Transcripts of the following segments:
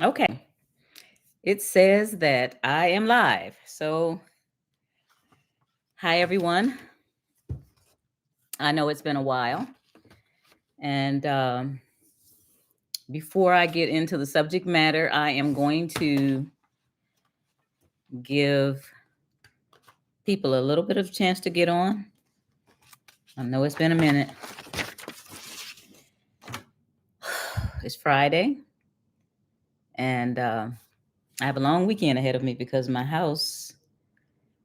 Okay. It says that I am live. So, hi everyone. I know it's been a while. And before I get into the subject matter, I am going to give people a little bit of chance to get on. I know it's been a minute. It's Friday. And I have a long weekend ahead of me because my house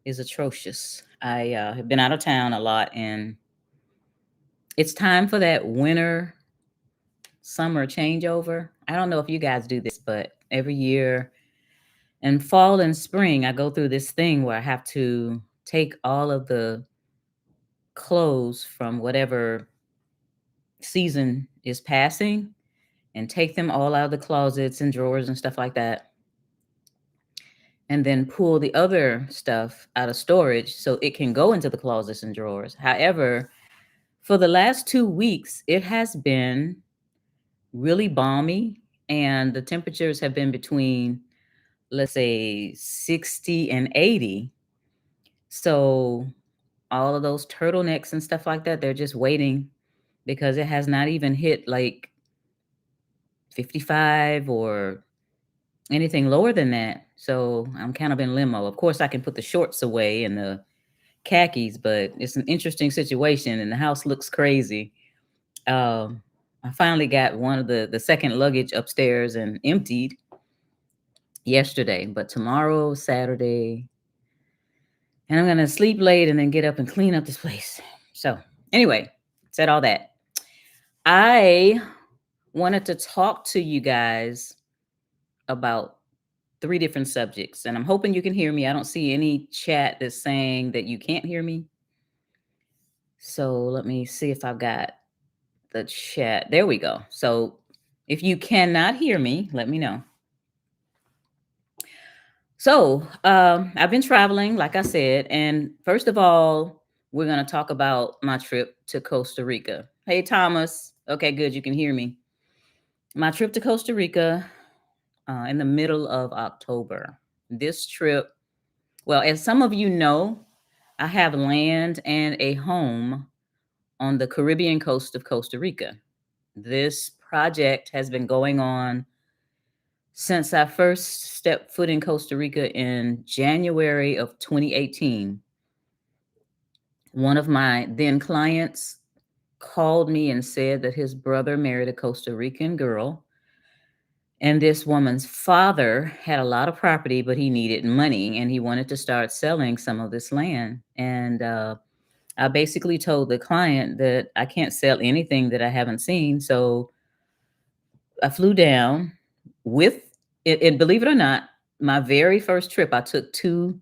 is atrocious. I have been out of town a lot, and it's time for that winter summer changeover. I don't know if you guys do this, but every year in fall and spring, I go through this thing where I have to take all of the clothes from whatever season is passing and take them all out of the closets and drawers and stuff like that. And then pull the other stuff out of storage so it can go into the closets and drawers. However, for the last 2 weeks, it has been really balmy, and the temperatures have been between, let's say, 60 and 80. So all of those turtlenecks and stuff like that, they're just waiting because it has not even hit like 55 or anything lower than that. So I'm kind of in limbo. Of course, I can put the shorts away and the khakis, but it's an interesting situation and the house looks crazy. I finally got one of the second luggage upstairs and emptied yesterday, but tomorrow, Saturday, and I'm going to sleep late and then get up and clean up this place. So, anyway, said all that. I wanted to talk to you guys about three different subjects, and I'm hoping you can hear me. I don't see any chat that's saying that you can't hear me. So, let me see if I've got the chat. There we go. So, if you cannot hear me, let me know. So, I've been traveling, like I said, and first of all, we're going to talk about my trip to Costa Rica. Hey, Thomas. Okay, good. You can hear me. My trip to Costa Rica in the middle of October. This trip, well, as some of you know, I have land and a home on the Caribbean coast of Costa Rica. This project has been going on since I first stepped foot in Costa Rica in January of 2018. One of my then clients called me and said that his brother married a Costa Rican girl. And this woman's father had a lot of property, but he needed money and he wanted to start selling some of this land. And I basically told the client that I can't sell anything that I haven't seen. So I flew down with it. And believe it or not, my very first trip, I took two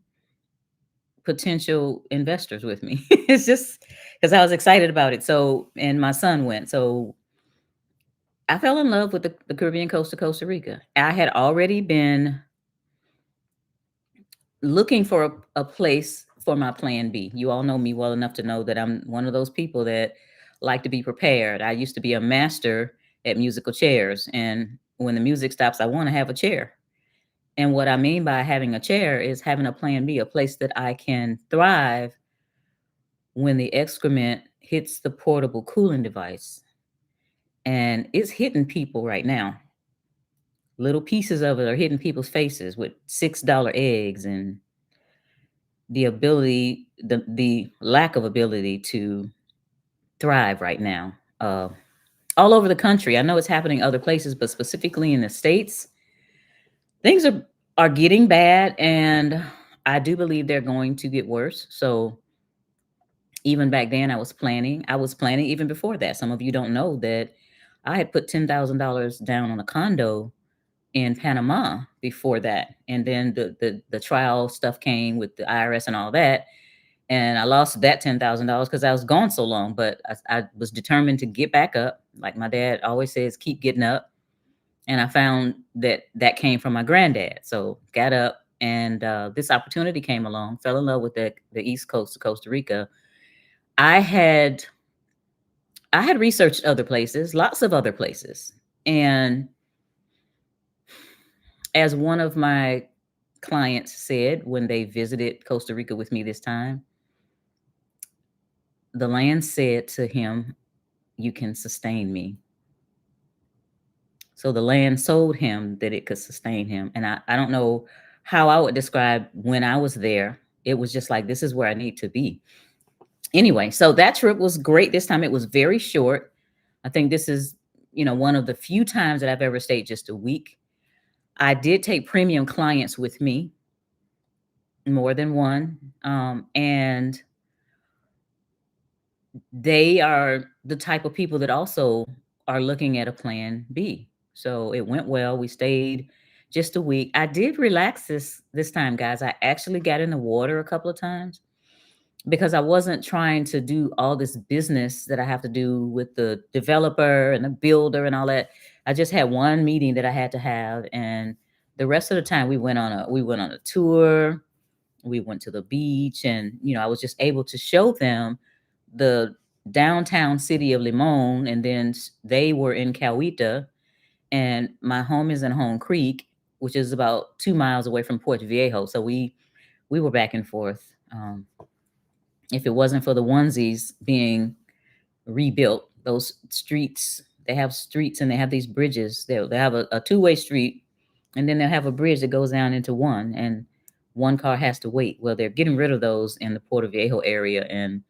potential investors with me. It's just because I was excited about it. So, and my son went. So I fell in love with the Caribbean coast of Costa Rica. I had already been looking for a place for my plan B. You all know me well enough to know that I'm one of those people that like to be prepared. I used to be a master at musical chairs. And when the music stops, I want to have a chair. And what I mean by having a chair is having a plan B, a place that I can thrive when the excrement hits the portable cooling device. And it's hitting people right now. Little pieces of it are hitting people's faces with $6 eggs and the lack of ability to thrive right now. All over the country. I know it's happening other places, but specifically in the States, things are getting bad, and I do believe they're going to get worse. So even back then I was planning even before that. Some of you don't know that I had put $10,000 down on a condo in Panama before that. And then the trial stuff came with the IRS and all that. And I lost that $10,000 because I was gone so long. But I was determined to get back up. Like my dad always says, keep getting up. And I found that came from my granddad. So got up, and this opportunity came along. Fell in love with the East Coast of Costa Rica. I had I had researched other places, lots of other places, and As one of my clients said when they visited Costa Rica with me this time, the land said to him, "You can sustain me." So the land sold him that it could sustain him. And I don't know how I would describe when I was there. It was just like, this is where I need to be. Anyway, so that trip was great. This time it was very short. I think this is, one of the few times that I've ever stayed just a week. I did take premium clients with me, more than one. And they are the type of people that also are looking at a plan B. So it went well. We stayed just a week. I did relax this time, guys. I actually got in the water a couple of times because I wasn't trying to do all this business that I have to do with the developer and the builder and all that. I just had one meeting that I had to have, and the rest of the time we went on a tour. We went to the beach, and I was just able to show them the downtown city of Limon, and then they were in Coweta, and my home is in Home Creek, which is about 2 miles away from Puerto Viejo. So we were back and forth. If it wasn't for the onesies being rebuilt, those streets, they have streets and they have these bridges. They have a two-way street, and then they'll have a bridge that goes down into one, and one car has to wait. Well, they're getting rid of those in the Puerto Viejo area, and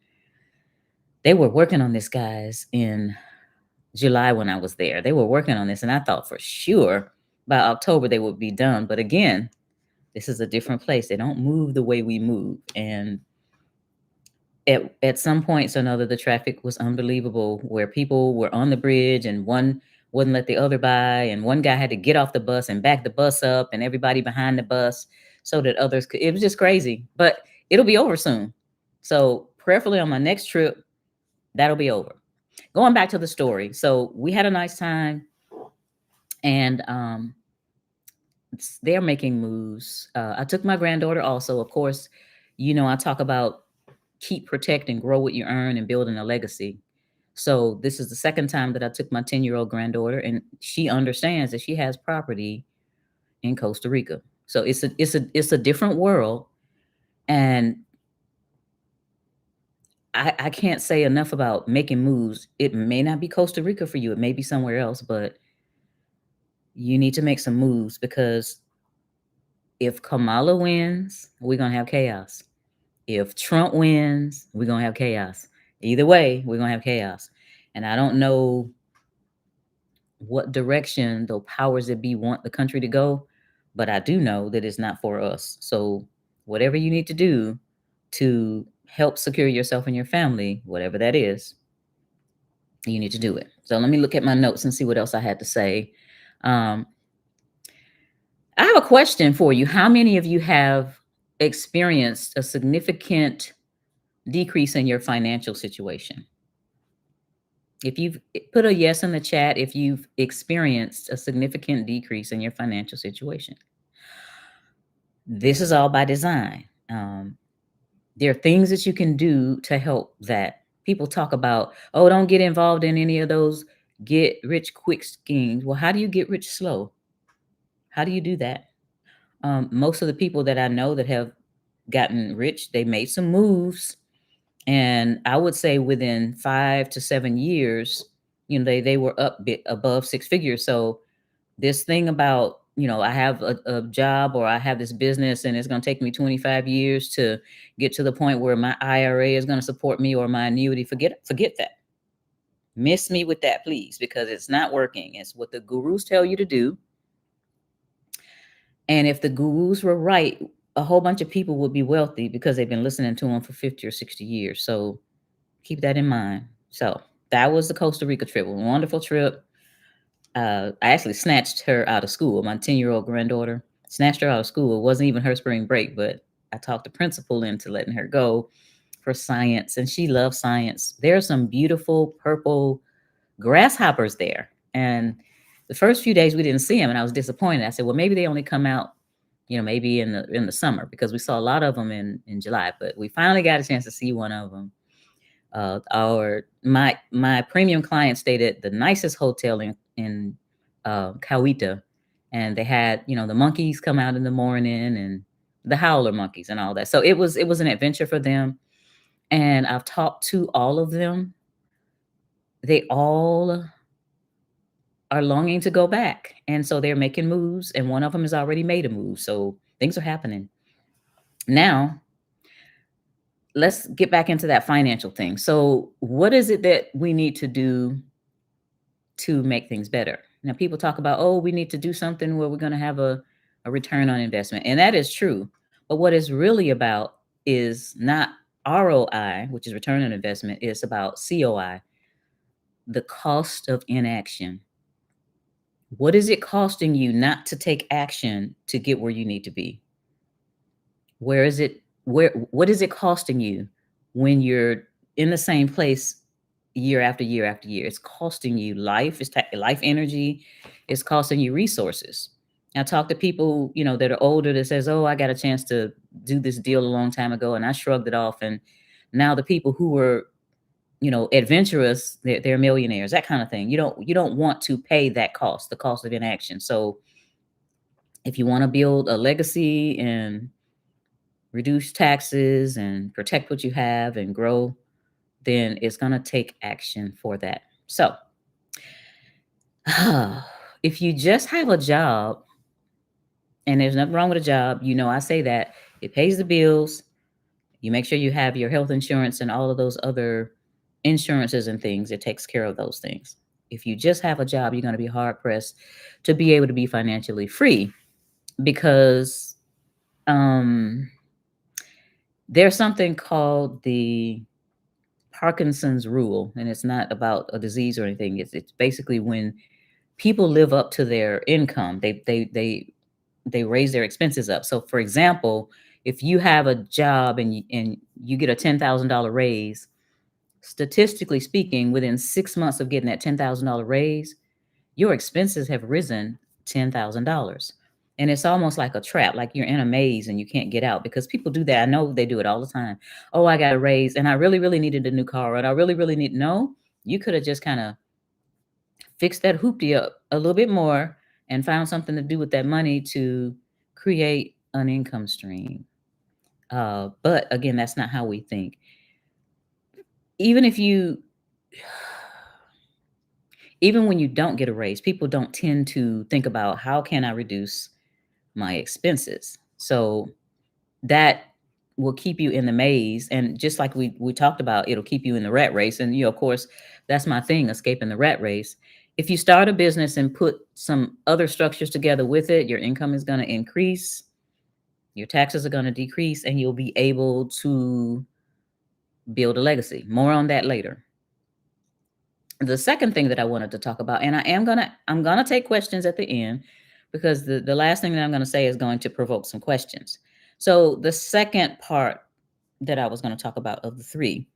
they were working on this, guys, in July when I was there. They were working on this, and I thought for sure by October they would be done. But again, this is a different place. They don't move the way we move. And at some points or another, the traffic was unbelievable, where people were on the bridge and one wouldn't let the other by, and one guy had to get off the bus and back the bus up, and everybody behind the bus so that others could. It was just crazy, but it'll be over soon. So prayerfully on my next trip, that'll be over. Going back to the story. So we had a nice time, and they're making moves. I took my granddaughter also. Of course, I talk about keep, protect, and grow what you earn and building a legacy. So this is the second time that I took my 10-year-old granddaughter, and she understands that she has property in Costa Rica. So it's a different world, and I can't say enough about making moves. It may not be Costa Rica for you. It may be somewhere else, but you need to make some moves, because if Kamala wins, we're going to have chaos. If Trump wins, we're going to have chaos. Either way, we're going to have chaos. And I don't know what direction the powers that be want the country to go, but I do know that it's not for us. So whatever you need to do to help secure yourself and your family, whatever that is, you need to do it. So let me look at my notes and see what else I had to say. I have a question for you. How many of you have experienced a significant decrease in your financial situation? If you've put a yes in the chat, if you've experienced a significant decrease in your financial situation, this is all by design. There are things that you can do to help that. People talk about, oh, don't get involved in any of those get rich quick schemes. Well, how do you get rich slow? How do you do that? Most of the people that I know that have gotten rich, they made some moves, and I would say within 5 to 7 years, they were up bit above six figures. So this thing about, I have a job, or I have this business, and it's going to take me 25 years to get to the point where my IRA is going to support me, or my annuity, forget that. Miss me with that, please, because it's not working. It's what the gurus tell you to do. And if the gurus were right, a whole bunch of people would be wealthy because they've been listening to them for 50 or 60 years. So keep that in mind. So that was the Costa Rica trip. A wonderful trip. I actually snatched her out of school. My 10-year-old granddaughter, snatched her out of school. It wasn't even her spring break, but I talked the principal into letting her go for science, and she loves science. There are some beautiful purple grasshoppers there. And the first few days we didn't see them, and I was disappointed. I said, well, maybe they only come out, maybe in the summer, because we saw a lot of them in July. But we finally got a chance to see one of them. My premium client stayed at the nicest hotel in Coweta, and they had, the monkeys come out in the morning, and the howler monkeys and all that. So it was an adventure for them. And I've talked to all of them. They all are longing to go back. And so they're making moves, and one of them has already made a move. So things are happening. Now, let's get back into that financial thing. So, what is it that we need to do to make things better? Now, people talk about, oh, we need to do something where we're going to have a return on investment. And that is true. But what it's really about is not ROI, which is return on investment, it's about COI, the cost of inaction. What is it costing you not to take action to get where you need to be? Where is it what is it costing you when you're in the same place year after year after year? It's costing you life, life energy, it's costing you resources. I talk to people, that are older that says, "Oh, I got a chance to do this deal a long time ago and I shrugged it off." And now the people who were, adventurous, they're millionaires, that kind of thing. You don't want to pay that cost, the cost of inaction. So if you want to build a legacy and reduce taxes and protect what you have and grow, then it's going to take action for that. So, if you just have a job, and there's nothing wrong with a job, I say that it pays the bills, you make sure you have your health insurance and all of those other insurances and things, it takes care of those things. If you just have a job, you're going to be hard pressed to be able to be financially free because um, there's something called the Parkinson's rule, and it's not about a disease or anything. It's basically when people live up to their income, they raise their expenses up. So, for example, if you have a job and you get a $10,000 raise, statistically speaking, within 6 months of getting that $10,000 raise, your expenses have risen $10,000. And it's almost like a trap, like you're in a maze and you can't get out because people do that. I know they do it all the time. Oh, I got a raise and I really, really needed a new car. And I really, really need, no, you could have just kind of fixed that hoopty up a little bit more and found something to do with that money to create an income stream. But again, that's not how we think. Even if you even when you don't get a raise, people don't tend to think about how can I reduce my expenses. So that will keep you in the maze. And just like we talked about, it'll keep you in the rat race. And of course, that's my thing, escaping the rat race. If you start a business and put some other structures together with it, your income is going to increase, your taxes are going to decrease, and you'll be able to build a legacy. More on that later. The second thing that I wanted to talk about, and I'm gonna take questions at the end because the last thing that I'm gonna say is going to provoke some questions. So the second part that I was going to talk about of the three,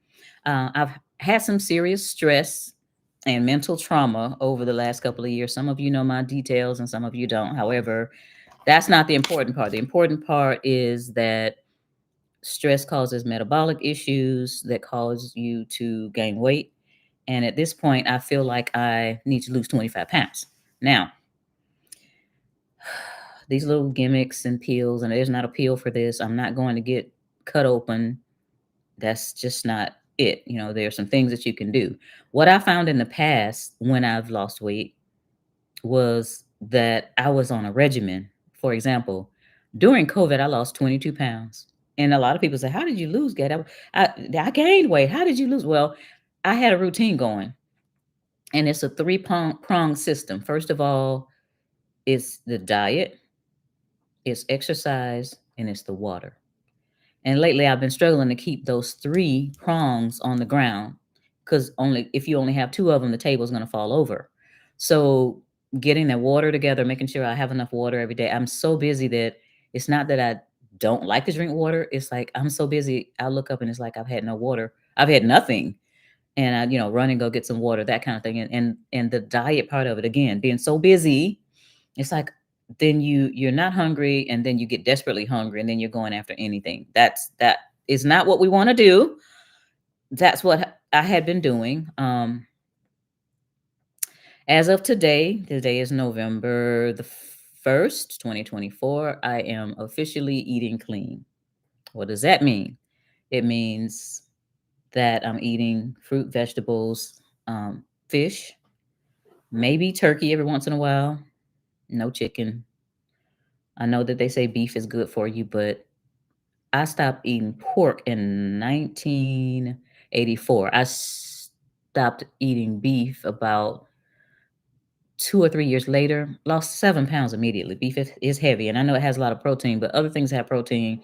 I've had some serious stress and mental trauma over the last couple of years. Some of you know my details and some of you don't. However, that's not the important part. The important part is that stress causes metabolic issues that cause you to gain weight. And at this point, I feel like I need to lose 25 pounds. Now, these little gimmicks and pills, and there's not a pill for this. I'm not going to get cut open. That's just not it. There are some things that you can do. What I found in the past when I've lost weight was that I was on a regimen. For example, during COVID, I lost 22 pounds. And a lot of people say, how did you lose, Gad? I gained weight. How did you lose? Well, I had a routine going, and it's a three-prong system. First of all, it's the diet, it's exercise, and it's the water. And lately, I've been struggling to keep those three prongs on the ground because if you only have two of them, the table is going to fall over. So, getting that water together, making sure I have enough water every day. I'm so busy that it's not that I don't like to drink water. It's like I'm so busy. I look up and it's like I've had no water. I've had nothing, and I, run and go get some water, that kind of thing. And the diet part of it, again, being so busy, it's like then you're not hungry, and then you get desperately hungry, and then you're going after anything. That is not what we want to do. That's what I had been doing. As of today is November the 1st, 2024, I am officially eating clean. What does that mean? It means that I'm eating fruit, vegetables, fish, maybe turkey every once in a while, no chicken. I know that they say beef is good for you, but I stopped eating pork in 1984. I stopped eating beef about 2 or 3 years later, lost 7 pounds immediately. Beef is heavy, and I know it has a lot of protein, but other things have protein.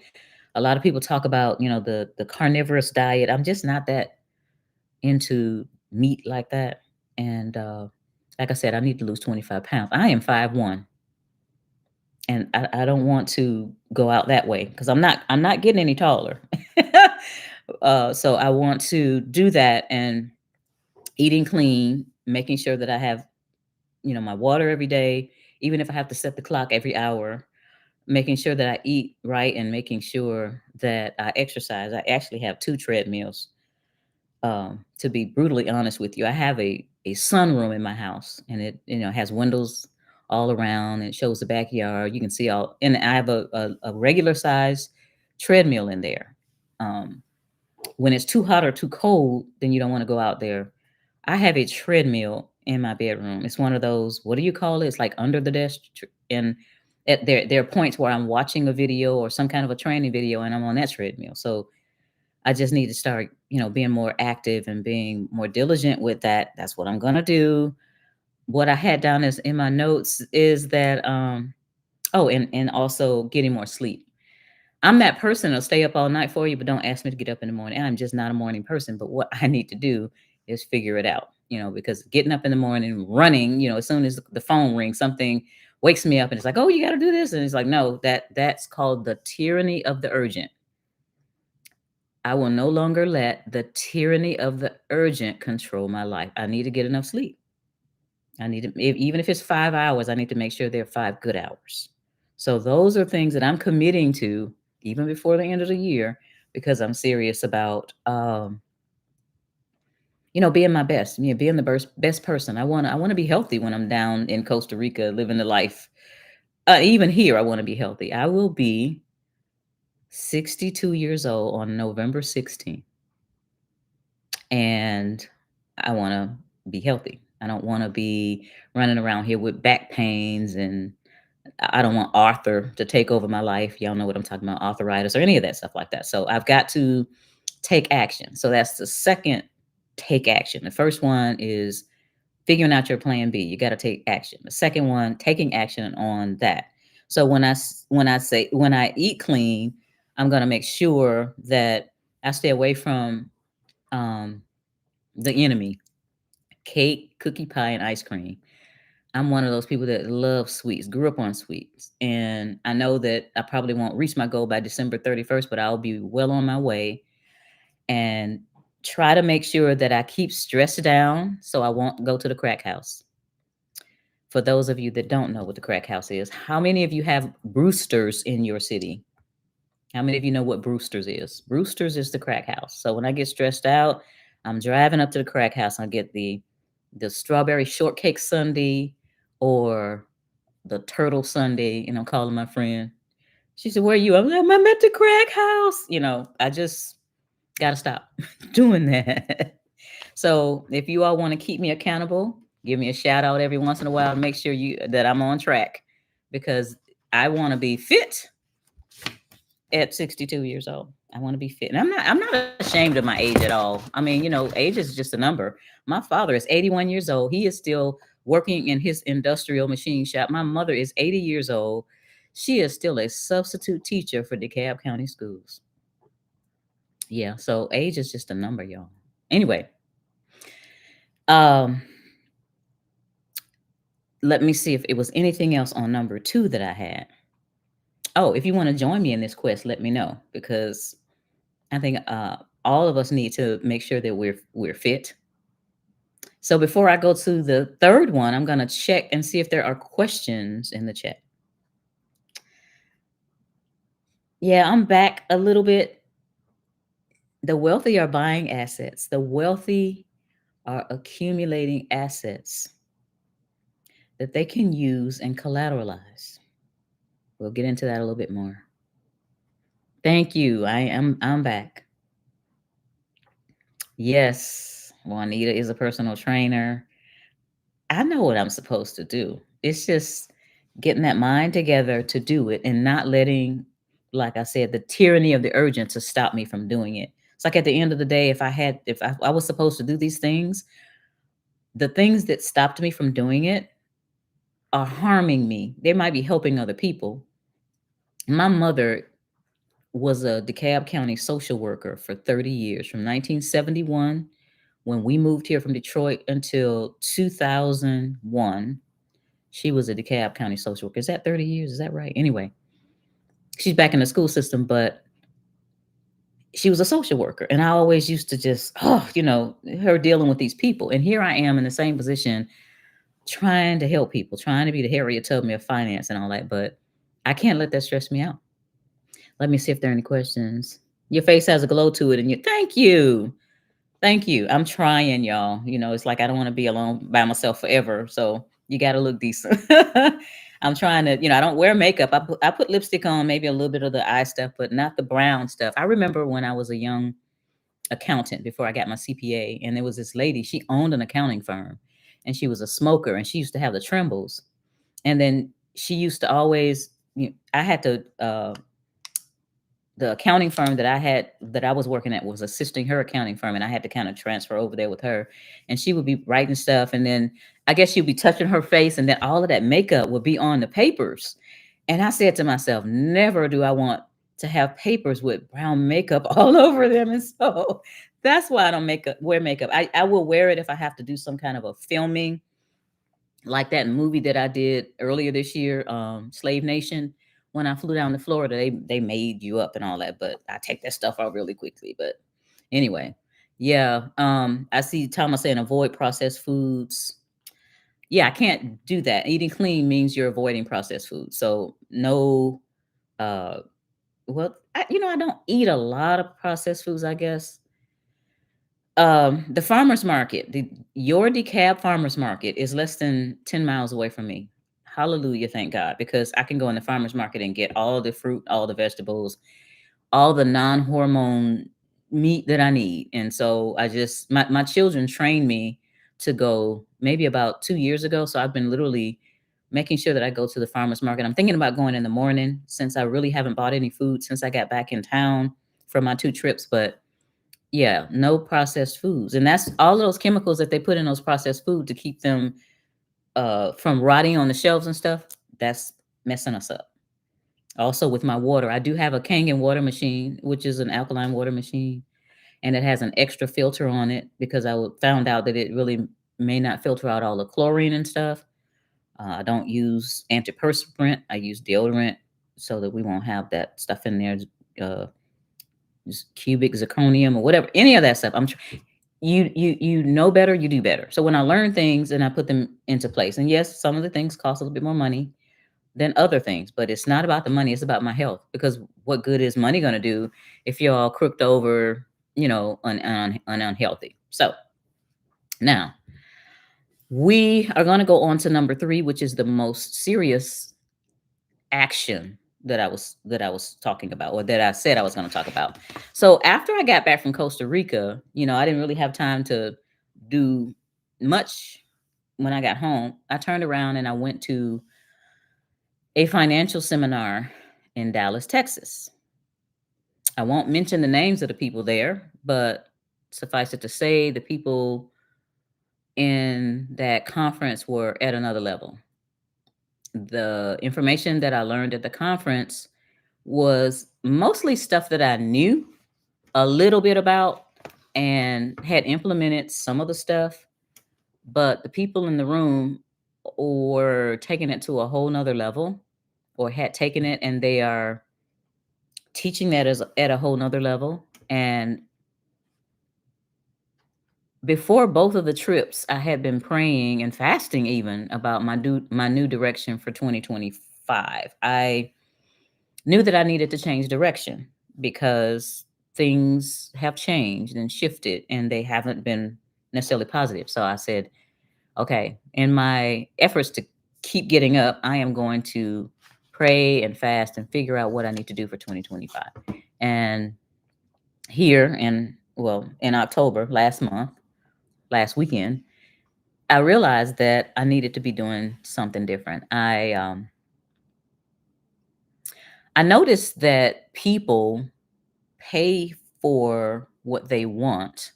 A lot of people talk about, the carnivorous diet. I'm just not that into meat like that. And like I said, I need to lose 25 pounds. I am 5'1", and I don't want to go out that way because I'm not getting any taller. So I want to do that and eating clean, making sure that I have, my water every day, even if I have to set the clock every hour, making sure that I eat right and making sure that I exercise. I actually have 2 treadmills. To be brutally honest with you, I have a sunroom in my house, and it has windows all around. And it shows the backyard. You can see all, and I have a regular size treadmill in there. Um, when it's too hot or too cold, then you don't want to go out there. I have a treadmill in my bedroom. It's one of those, what do you call it? It's like under the desk. And there are points where I'm watching a video or some kind of a training video, and I'm on that treadmill. So I just need to start, being more active and being more diligent with that. That's what I'm gonna do. What I had down is in my notes is that oh, and also getting more sleep. I'm that person that'll stay up all night for you, but don't ask me to get up in the morning. I'm just not a morning person. But what I need to do is figure it out, because getting up in the morning, running, as soon as the phone rings, something wakes me up and it's like, oh, you got to do this. And it's like, no, that's called the tyranny of the urgent. I will no longer let the tyranny of the urgent control my life. I need to get enough sleep. I need to, even if it's 5 hours, I need to make sure they're 5 good hours. So those are things that I'm committing to even before the end of the year because I'm serious about, being my best, being the best person. I want to be healthy when I'm down in Costa Rica living the life. Even here, I want to be healthy. I will be 62 years old on November 16th. And I want to be healthy. I don't want to be running around here with back pains, and I don't want Arthur to take over my life. Y'all know what I'm talking about, arthritis or any of that stuff like that. So I've got to take action. So that's the second take action. The first one is figuring out your plan B. You got to take action. The second one, taking action on that. So when I eat clean, I'm going to make sure that I stay away from um, the enemy, cake, cookie pie, and ice cream. I'm one of those people that love sweets, grew up on sweets. And I know that I probably won't reach my goal by December 31st, but I'll be well on my way and try to make sure that I keep stress down so I won't go to the crack house. For those of you that don't know what the crack house is, how many of you have Brewsters in your city? How many of you know what Brewster's is? Brewster's is the crack house. So when I get stressed out, I'm driving up to the crack house and I get the strawberry shortcake sundae or the turtle sundae, and I'm calling my friend. She said, "Where are you?" I'm like, "I'm at the crack house." I just gotta stop doing that. So if you all want to keep me accountable, give me a shout out every once in a while. Make sure that I'm on track because I want to be fit at 62 years old. I want to be fit. And I'm not ashamed of my age at all. I mean, age is just a number. My father is 81 years old. He is still working in his industrial machine shop. My mother is 80 years old. She is still a substitute teacher for DeKalb County Schools. Yeah, so age is just a number, y'all. Anyway, um let me see if it was anything else on number 2 that I had. Oh, if you want to join me in this quest, let me know because I think all of us need to make sure that we're fit. So before I go to the third one, I'm going to check and see if there are questions in the chat. Yeah, I'm back a little bit. The wealthy are buying assets. The wealthy are accumulating assets that they can use and collateralize. We'll get into that a little bit more. Thank you. I'm back. Yes, Juanita is a personal trainer. I know what I'm supposed to do. It's just getting that mind together to do it and not letting, like I said, the tyranny of the urgent to stop me from doing it. It's like at the end of the day, if I was supposed to do these things, the things that stopped me from doing it are harming me. They might be helping other people. My mother was a DeKalb County social worker for 30 years, from 1971, when we moved here from Detroit, until 2001. She was a DeKalb County social worker. Is that 30 years? Is that right? Anyway, she's back in the school system, but she was a social worker. And I always used to just, her dealing with these people. And here I am in the same position, trying to help people, trying to be the Harriet Tubman of finance and all that. But I can't let that stress me out. Let me see if there are any questions. Your face has a glow to it. And thank you. Thank you. I'm trying, y'all. It's like I don't want to be alone by myself forever. So you got to look decent. I'm trying to, I don't wear makeup. I put lipstick on, maybe a little bit of the eye stuff, but not the brown stuff. I remember when I was a young accountant before I got my CPA, and there was this lady, she owned an accounting firm, and she was a smoker, and she used to have the trembles. And then she used to always, I had to, the accounting firm that I was working at was assisting her accounting firm, and I had to kind of transfer over there with her. And she would be writing stuff, and then I guess she'd be touching her face, and then all of that makeup would be on the papers. And I said to myself, never do I want to have papers with brown makeup all over them. And so that's why I don't wear makeup. I will wear it if I have to do some kind of a filming, like that movie that I did earlier this year, Slave Nation. When I flew down to Florida, they made you up and all that, but I take that stuff out really quickly. But anyway, yeah. I see Thomas saying avoid processed foods. Yeah, I can't do that. Eating clean means you're avoiding processed food. So no, uh, well, I don't eat a lot of processed foods, I guess. The farmer's market, your DeKalb farmer's market is less than 10 miles away from me. Hallelujah, thank God, because I can go in the farmer's market and get all the fruit, all the vegetables, all the non-hormone meat that I need. And so my children trained me to go maybe about 2 years ago. So I've been literally making sure that I go to the farmer's market. I'm thinking about going in the morning, since I really haven't bought any food since I got back in town from my 2 trips. But yeah, no processed foods. And that's all those chemicals that they put in those processed food to keep them from rotting on the shelves and stuff. That's messing us up. Also with my water, I do have a Kangen water machine, which is an alkaline water machine, and it has an extra filter on it because found out that it really may not filter out all the chlorine and stuff. I don't use antiperspirant. I use deodorant so that we won't have that stuff in there. Uh, Cubic zirconium or whatever, any of that stuff. You know better, you do better. So when I learn things and I put them into place, and yes, some of the things cost a little bit more money than other things, but it's not about the money, it's about my health. Because what good is money going to do if you're all crooked over, unhealthy? So now we are going to go on to number 3, which is the most serious action that I was talking about, or that I said I was going to talk about. So after I got back from Costa Rica, I didn't really have time to do much. When I got home, I turned around and I went to a financial seminar in Dallas, Texas. I won't mention the names of the people there, but suffice it to say, the people in that conference were at another level. The information that I learned at the conference was mostly stuff that I knew a little bit about and had implemented some of the stuff, but the people in the room were taking it to a whole nother level, or had taken it and they are teaching that as at a whole nother level. And before both of the trips, I had been praying and fasting even about my new direction for 2025. I knew that I needed to change direction because things have changed and shifted, and they haven't been necessarily positive. So I said, okay, in my efforts to keep getting up, I am going to pray and fast and figure out what I need to do for 2025. And here in October, last weekend, I realized that I needed to be doing something different. I noticed that people pay for what they want,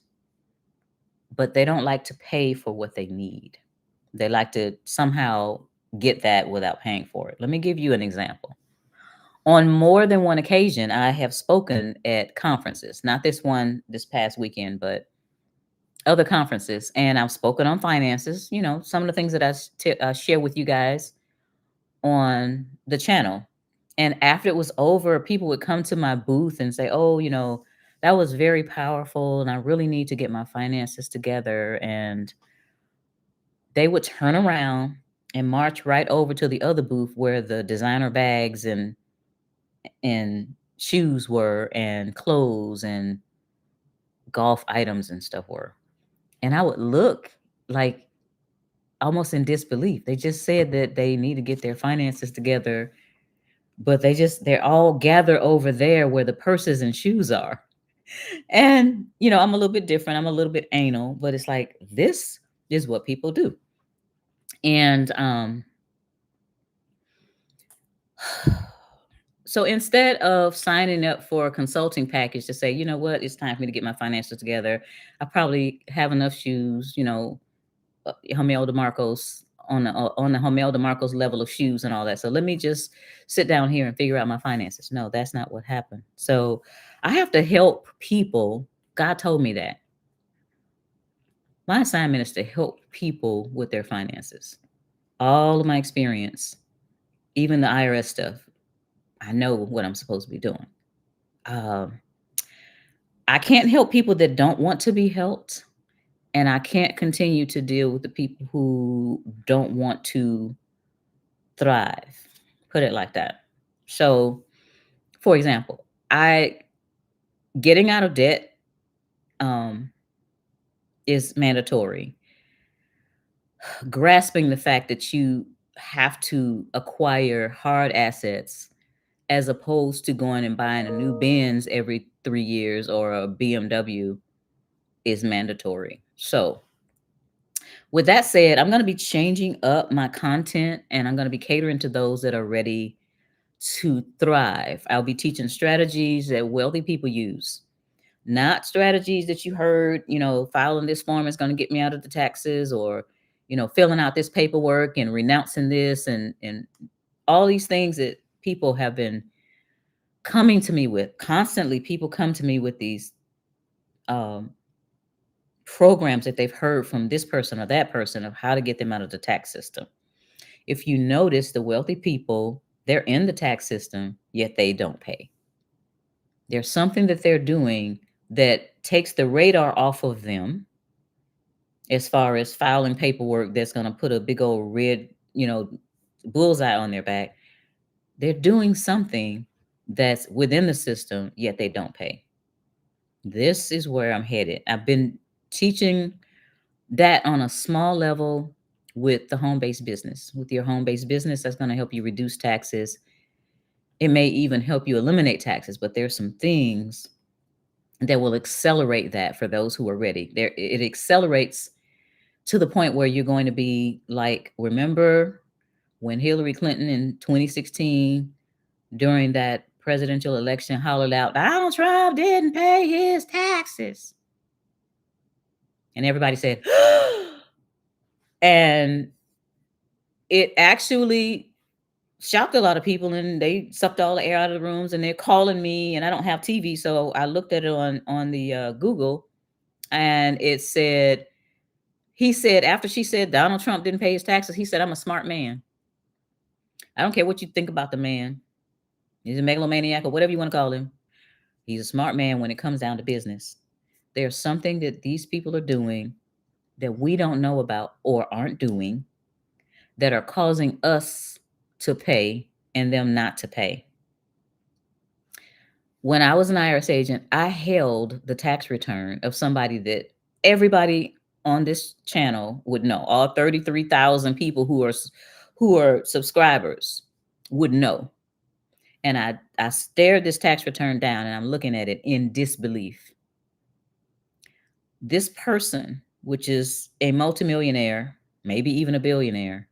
but they don't like to pay for what they need. They like to somehow get that without paying for it. Let me give you an example. On more than one occasion, I have spoken at conferences, not this one this past weekend, but other conferences, and I've spoken on finances, some of the things that I share with you guys on the channel. And after it was over, people would come to my booth and say, "Oh, that was very powerful, and I really need to get my finances together." And they would turn around and march right over to the other booth where the designer bags and shoes were and clothes and golf items and stuff were. And I would look like almost in disbelief. They just said that they need to get their finances together, but they're all gathered over there where the purses and shoes are. And I'm a little bit different. I'm a little bit anal, but it's like this is what people do. And so instead of signing up for a consulting package to say, you know what, it's time for me to get my finances together, I probably have enough shoes, Hamel DeMarco's on the Hamel DeMarco's level of shoes and all that. So let me just sit down here and figure out my finances. No, that's not what happened. So I have to help people. God told me that. My assignment is to help people with their finances. All of my experience, even the IRS stuff, I know what I'm supposed to be doing. I can't help people that don't want to be helped. And I can't continue to deal with the people who don't want to thrive. Put it like that. So, for example, I getting out of debt um, is mandatory. Grasping the fact that you have to acquire hard assets as opposed to going and buying a new Benz every 3 years or a BMW is mandatory. So, with that said, I'm going to be changing up my content and I'm going to be catering to those that are ready to thrive. I'll be teaching strategies that wealthy people use, not strategies that you heard, filing this form is going to get me out of the taxes, or, filling out this paperwork and renouncing this and all these things that people have been coming to me with constantly. People come to me with these um, programs that they've heard from this person or that person of how to get them out of the tax system. If you notice, the wealthy people, they're in the tax system, yet they don't pay. There's something that they're doing that takes the radar off of them as far as filing paperwork that's going to put a big old red, bullseye on their back. They're doing something that's within the system, yet they don't pay. This is where I'm headed. I've been teaching that on a small level with the home-based business. With your home-based business, that's going to help you reduce taxes. It may even help you eliminate taxes, but there's some things that will accelerate that for those who are ready. There, it accelerates to the point where you're going to be like, remember when Hillary Clinton in 2016 during that presidential election hollered out, Donald Trump didn't pay his taxes. And everybody said, and it actually shocked a lot of people, and they sucked all the air out of the rooms, and they're calling me, and I don't have TV. So I looked at it on the Google, and it said, he said, after she said Donald Trump didn't pay his taxes, he said, I'm a smart man. I don't care what you think about the man. He's a megalomaniac or whatever you want to call him. He's a smart man when it comes down to business. There's something that these people are doing that we don't know about or aren't doing that are causing us to pay and them not to pay. When I was an IRS agent, I held the tax return of somebody that everybody on this channel would know. All 33,000 people who are subscribers would know. And I stared this tax return down and I'm looking at it in disbelief. This person, which is a multimillionaire, maybe even a billionaire,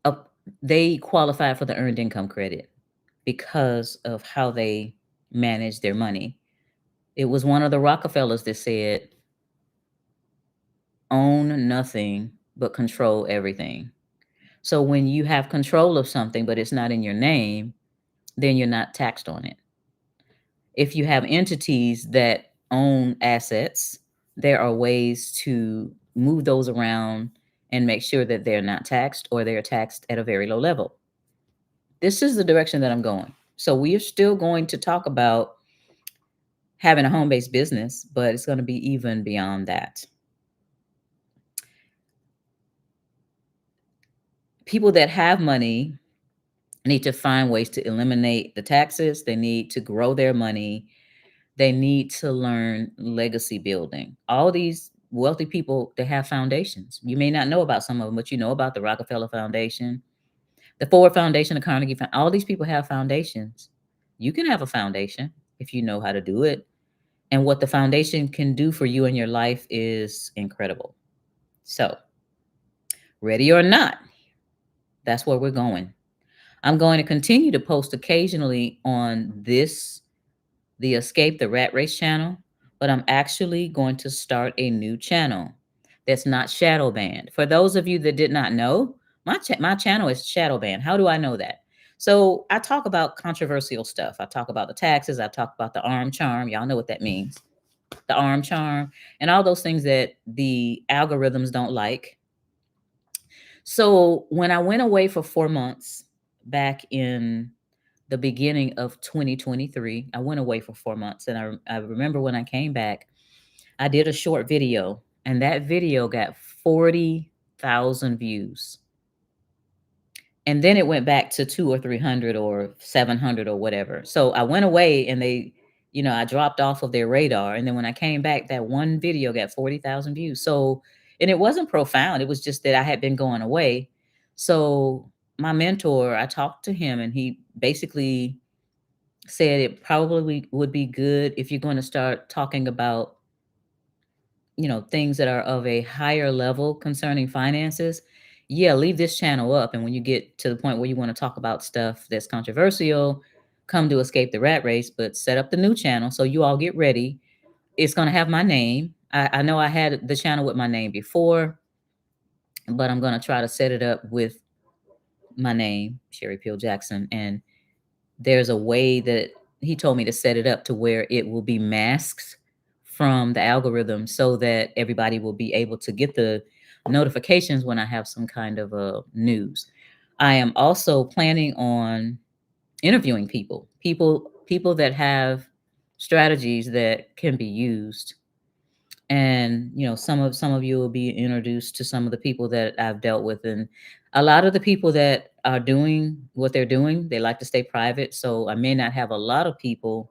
uh, they qualify for the earned income credit because of how they manage their money. It was one of the Rockefellers that said, own nothing but control everything. So when you have control of something, but it's not in your name, then you're not taxed on it. If you have entities that own assets, there are ways to move those around and make sure that they're not taxed or they're taxed at a very low level. This is the direction that I'm going. So we are still going to talk about having a home based business, but it's going to be even beyond that. People that have money need to find ways to eliminate the taxes, they need to grow their money, they need to learn legacy building. All these wealthy people, they have foundations. You may not know about some of them, but you know about the Rockefeller Foundation, the Ford Foundation, the Carnegie Foundation. All these people have foundations. You can have a foundation if you know how to do it. And what the foundation can do for you in your life is incredible. So, ready or not, that's where we're going. I'm going to continue to post occasionally on this, the Escape the Rat Race channel, but I'm actually going to start a new channel that's not shadow banned. For those of you that did not know, my channel is shadow banned. How do I know that? So I talk about controversial stuff. I talk about the taxes. I talk about the arm charm. Y'all know what that means. The arm charm and all those things that the algorithms don't like. So when I went away for 4 months back in the beginning of 2023, I went away for 4 months. And I remember when I came back, I did a short video, and that video got 40,000 views. And then it went back to two or 300 or 700 or whatever. So I went away and I dropped off of their radar. And then when I came back, that one video got 40,000 views. So, and it wasn't profound. It was just that I had been going away. So my mentor, I talked to him and he basically said it probably would be good if you're going to start talking about things that are of a higher level concerning finances. Yeah, leave this channel up, and when you get to the point where you want to talk about stuff that's controversial, come to Escape the Rat Race. But set up the new channel so you all get ready. It's going to have my name. I know I had the channel with my name before, but I'm going to try to set it up with my name, Sherry Peel Jackson. And there's a way that he told me to set it up to where it will be masked from the algorithm so that everybody will be able to get the notifications when I have some kind of news. I am also planning on interviewing people that have strategies that can be used. And some of you will be introduced to some of the people that I've dealt with. And a lot of the people that are doing what they're doing, they like to stay private. So I may not have a lot of people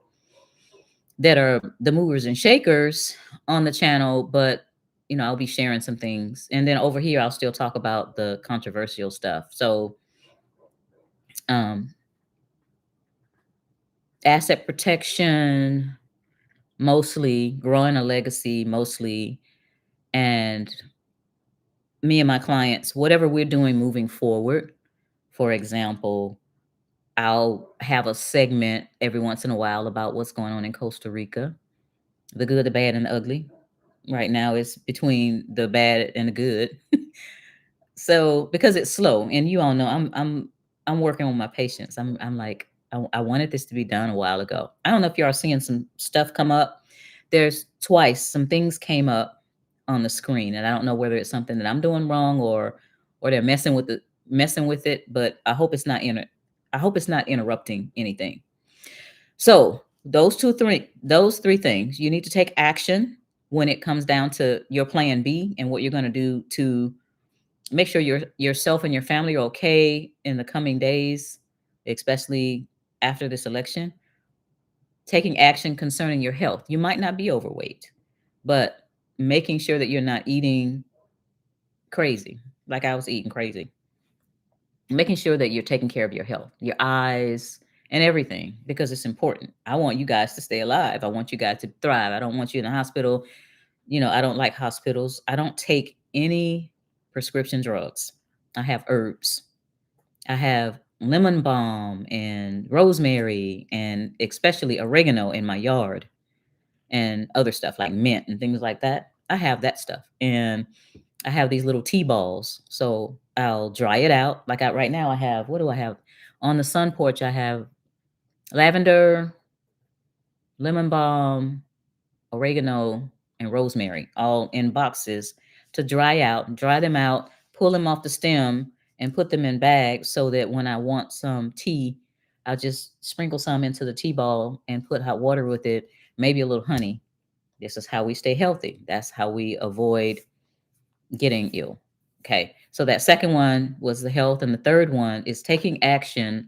that are the movers and shakers on the channel, but I'll be sharing some things. And then over here, I'll still talk about the controversial stuff. So um, asset protection, mostly growing a legacy, mostly, and me and my clients, whatever we're doing moving forward. For example, I'll have a segment every once in a while about what's going on in Costa Rica, the good, the bad, and the ugly. Right now, it's between the bad and the good. So because it's slow, and you all know, I'm working on my patience. I'm like I wanted this to be done a while ago. I don't know if y'all are seeing some stuff come up. There's twice some things came up on the screen, and I don't know whether it's something that I'm doing wrong or they're messing with it. But I hope it's not interrupting anything. So those three things, you need to take action when it comes down to your plan B and what you're going to do to make sure yourself and your family are okay in the coming days, especially after this election. Taking action concerning your health. You might not be overweight, but making sure that you're not eating crazy, like I was eating crazy. making sure that you're taking care of your health, your eyes, and everything because it's important. I want you guys to stay alive. I want you guys to thrive. I don't want you in the hospital. I don't like hospitals. I don't take any prescription drugs. I have herbs. I have lemon balm and rosemary and especially oregano in my yard and other stuff like mint and things like that. I have that stuff. And I have these little tea balls. So I'll dry it out. Like right now, I have, what do I have? On the sun porch, I have lavender, lemon balm, oregano, and rosemary all in boxes to dry them out, pull them off the stem, and put them in bags so that when I want some tea, I'll just sprinkle some into the tea ball and put hot water with it, maybe a little honey. This is how we stay healthy. That's how we avoid getting ill. Okay. So that second one was the health. And the third one is taking action,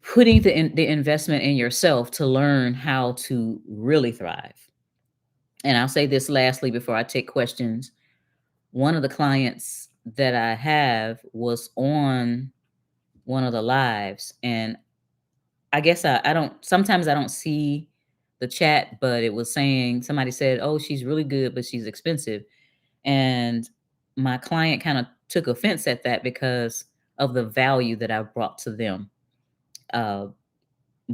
putting the investment in yourself to learn how to really thrive. And I'll say this lastly before I take questions. One of the clients that I have was on one of the lives, and I guess I don't, sometimes I don't see the chat, but it was saying, somebody said, oh, she's really good, but she's expensive. And my client kind of took offense at that because of the value that I brought to them. Uh,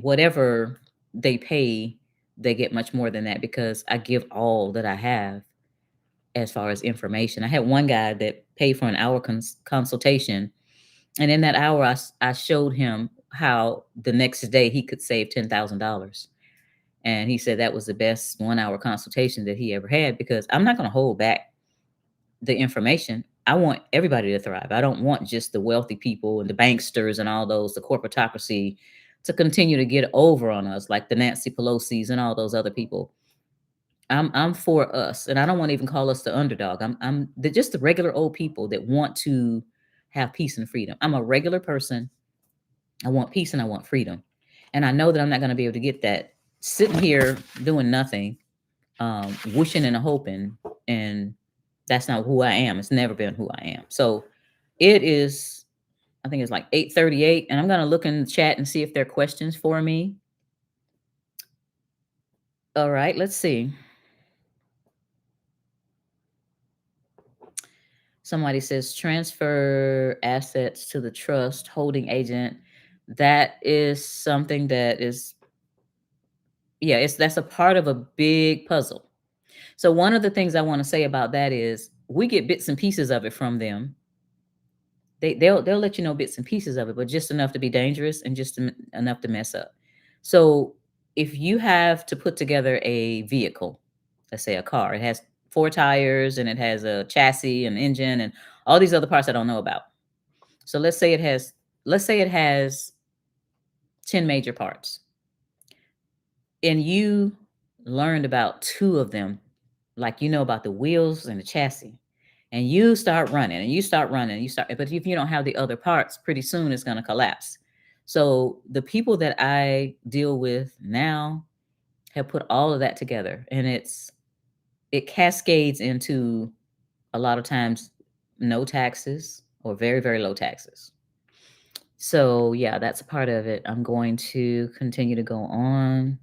Whatever they pay, they get much more than that because I give all that I have as far as information. I had one guy that paid for an hour consultation. And in that hour, I showed him how the next day he could save $10,000. And he said that was the best 1 hour consultation that he ever had because I'm not going to hold back the information. I want everybody to thrive. I don't want just the wealthy people and the banksters and all those, the corporatocracy to continue to get over on us like the Nancy Pelosi's and all those other people. I'm for us, and I don't want to even call us the underdog. Just the regular old people that want to have peace and freedom. I'm a regular person. I want peace and I want freedom, and I know that I'm not going to be able to get that sitting here doing nothing, wishing and hoping, and that's not who I am. It's never been who I am. So it is. I think it's like 8:38, and I'm going to look in the chat and see if there are questions for me. All right, let's see. Somebody says transfer assets to the trust holding agent. That is something that is, yeah, that's a part of a big puzzle. So one of the things I want to say about that is we get bits and pieces of it from them. They'll let you know bits and pieces of it, but just enough to be dangerous and just enough to mess up. So if you have to put together a vehicle, let's say a car, it has 4 tires and it has a chassis and engine and all these other parts I don't know about. So let's say it has 10 major parts and you learned about 2 of them, like about the wheels and the chassis. And you start running and you start running, but if you don't have the other parts, pretty soon it's going to collapse. So the people that I deal with now have put all of that together and it cascades into a lot of times no taxes or very, very low taxes. So yeah, that's a part of it. I'm going to continue to go on.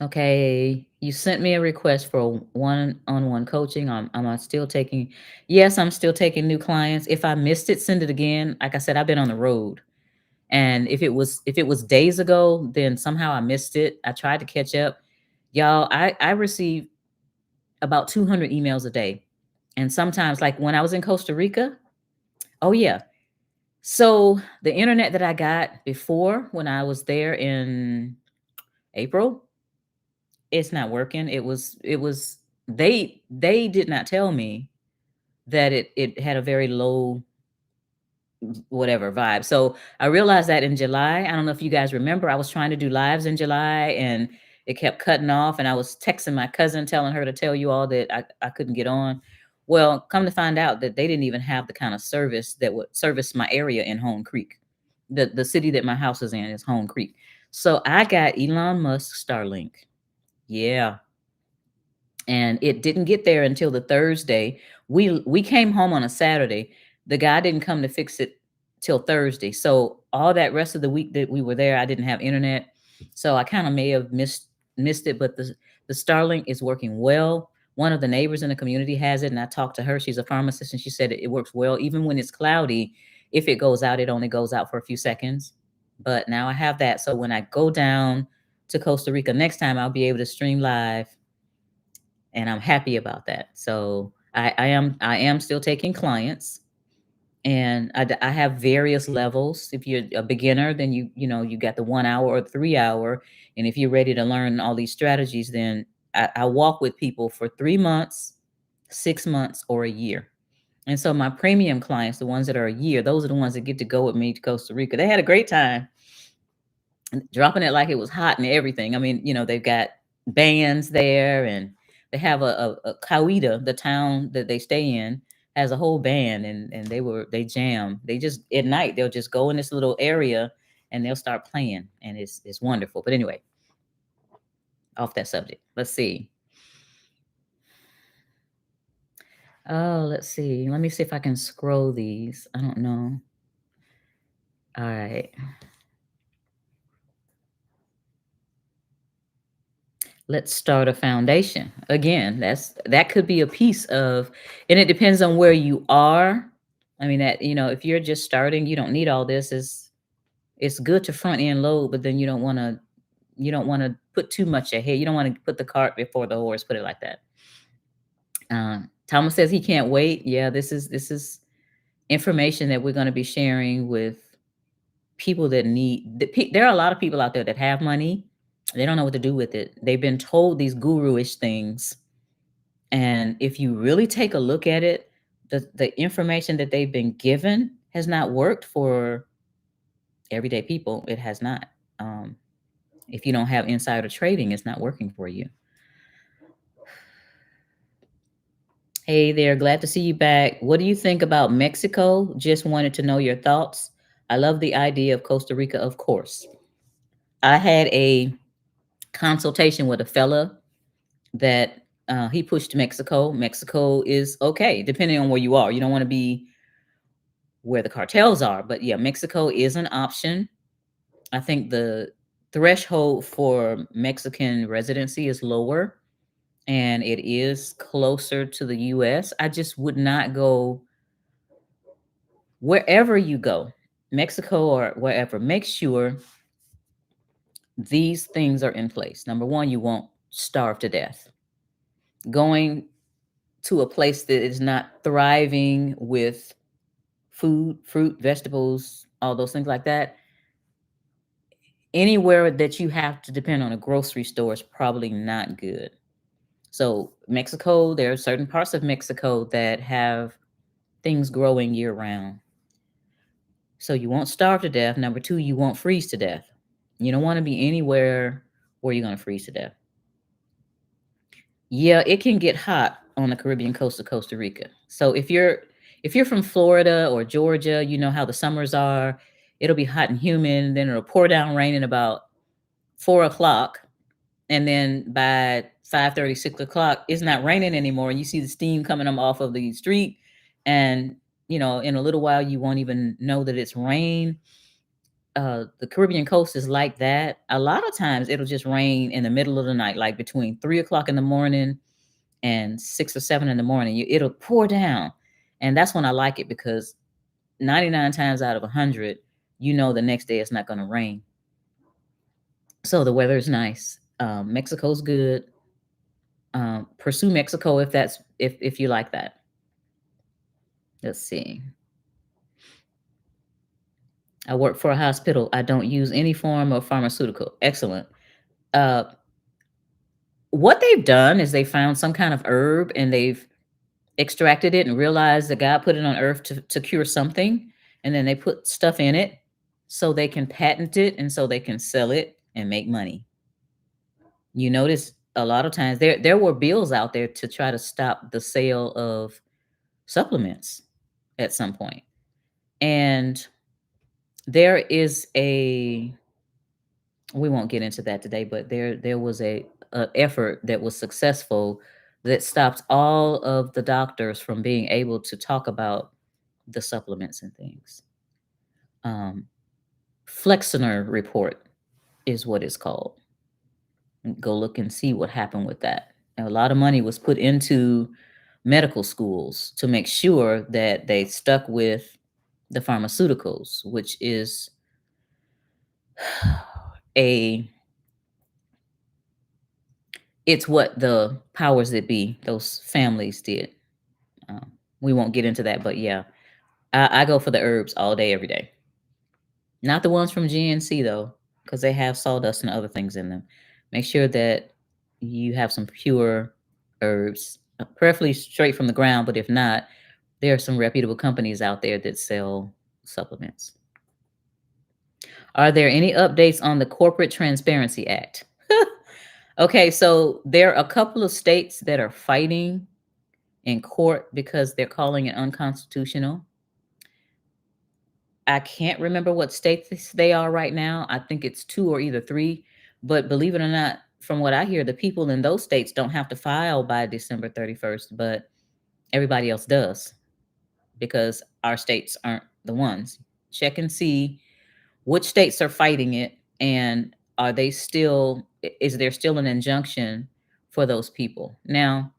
Okay, you sent me a request for one-on-one coaching. Am I still taking? Yes, I'm still taking new clients. If I missed it, send it again. Like I said, I've been on the road, and if it was days ago, then somehow I missed it. I tried to catch up, y'all. I receive about 200 emails a day, and sometimes, like when I was in Costa Rica. Oh yeah. So the internet that I got before when I was there in April, it's not working. It was they did not tell me that it had a very low whatever vibe. So I realized that in July. I don't know if you guys remember, I was trying to do lives in July and it kept cutting off. And I was texting my cousin telling her to tell you all that I couldn't get on. Well, come to find out that they didn't even have the kind of service that would service my area in Home Creek. The city that my house is in is Home Creek. So I got Elon Musk Starlink. Yeah. and it didn't get there until the Thursday. We came home on a Saturday. The guy didn't come to fix it till Thursday. So all that rest of the week that we were there, I didn't have internet. So I kind of may have missed it, but the Starlink is working well. One of the neighbors in the community has it, and I talked to her. She's a pharmacist, and she said it works well. Even when it's cloudy, if it goes out, it only goes out for a few seconds. But now I have that. So when I go down to Costa Rica next time, I'll be able to stream live, and I'm happy about that. So I am still taking clients, and I have various levels. If you're a beginner, then you got the 1 hour or 3 hour, and if you're ready to learn all these strategies, then I walk with people for 3 months, 6 months, or a year. And so my premium clients, the ones that are a year, those are the ones that get to go with me to Costa Rica. They had a great time dropping it like it was hot and everything. I mean, they've got bands there, and they have a Cauida, the town that they stay in, has a whole band, and they jam. They just at night they'll just go in this little area and they'll start playing, and it's wonderful. But anyway, off that subject. Let's see. Oh, let's see. Let me see if I can scroll these. I don't know. All right. Let's start a foundation. Again, that could be a piece of, and it depends on where you are. I mean, that, if you're just starting, you don't need all this. It's good to front end load, but then you don't want to put too much ahead. You don't want to put the cart before the horse, put it like that. Thomas says he can't wait. Yeah, this is information that we're going to be sharing with people that there are a lot of people out there that have money. They don't know what to do with it. They've been told these guru-ish things. And if you really take a look at it, the information that they've been given has not worked for everyday people. It has not. Um, if you don't have insider trading, it's not working for you. Hey there, glad to see you back. What do you think about Mexico? Just wanted to know your thoughts. I love the idea of Costa Rica, of course. I had a consultation with a fella that he pushed Mexico. Mexico is okay, depending on where you are. You don't want to be where the cartels are, but yeah, Mexico is an option. I think the threshold for Mexican residency is lower, and it is closer to the US. I just would not go wherever you go, Mexico or wherever. Make sure these things are in place. Number one, you won't starve to death. Going to a place that is not thriving with food, fruit, vegetables, all those things like that, anywhere that you have to depend on a grocery store is probably not good. So, Mexico, there are certain parts of Mexico that have things growing year round. So, you won't starve to death. Number two, you won't freeze to death. You don't want to be anywhere where you're going to freeze to death. Yeah, it can get hot on the Caribbean coast of Costa Rica. So if you're from Florida or Georgia, you know how the summers are. It'll be hot and humid, then it'll pour down rain in about 4 o'clock, and then by 5:30, 6 o'clock, it's not raining anymore. You see the steam coming up off of the street, and in a little while you won't even know that it's rain. The Caribbean coast is like that. A lot of times it'll just rain in the middle of the night, like between 3 o'clock in the morning and 6 or 7 in the morning. It'll pour down. And that's when I like it, because 99 times out of 100, the next day it's not going to rain. So the weather is nice. Mexico's good. Pursue Mexico if you like that. Let's see. I work for a hospital. I don't use any form of pharmaceutical. Excellent. Uh, what they've done is they found some kind of herb, and they've extracted it and realized that God put it on earth to cure something. And then they put stuff in it so they can patent it, and so they can sell it and make money. You notice a lot of times there were bills out there to try to stop the sale of supplements at some point. And there is we won't get into that today, but there was a effort that was successful that stopped all of the doctors from being able to talk about the supplements and things. Um, Flexner report is what it's called. Go look and see what happened with that. A lot of money was put into medical schools to make sure that they stuck with the pharmaceuticals, which is a it's what the powers that be, those families did. Um, we won't get into that, but yeah, I go for the herbs all day, every day. Not the ones from GNC though, because they have sawdust and other things in them. Make sure that you have some pure herbs, preferably straight from the ground. But if not, there are some reputable companies out there that sell supplements. Are there any updates on the Corporate Transparency Act? Okay, so there are a couple of states that are fighting in court because they're calling it unconstitutional. I can't remember what states they are right now. I think it's two or either three. But believe it or not, from what I hear, the people in those states don't have to file by December 31st, but everybody else does because our states aren't the ones. Check and see which states are fighting it, and are they still, is there still an injunction for those people? Now,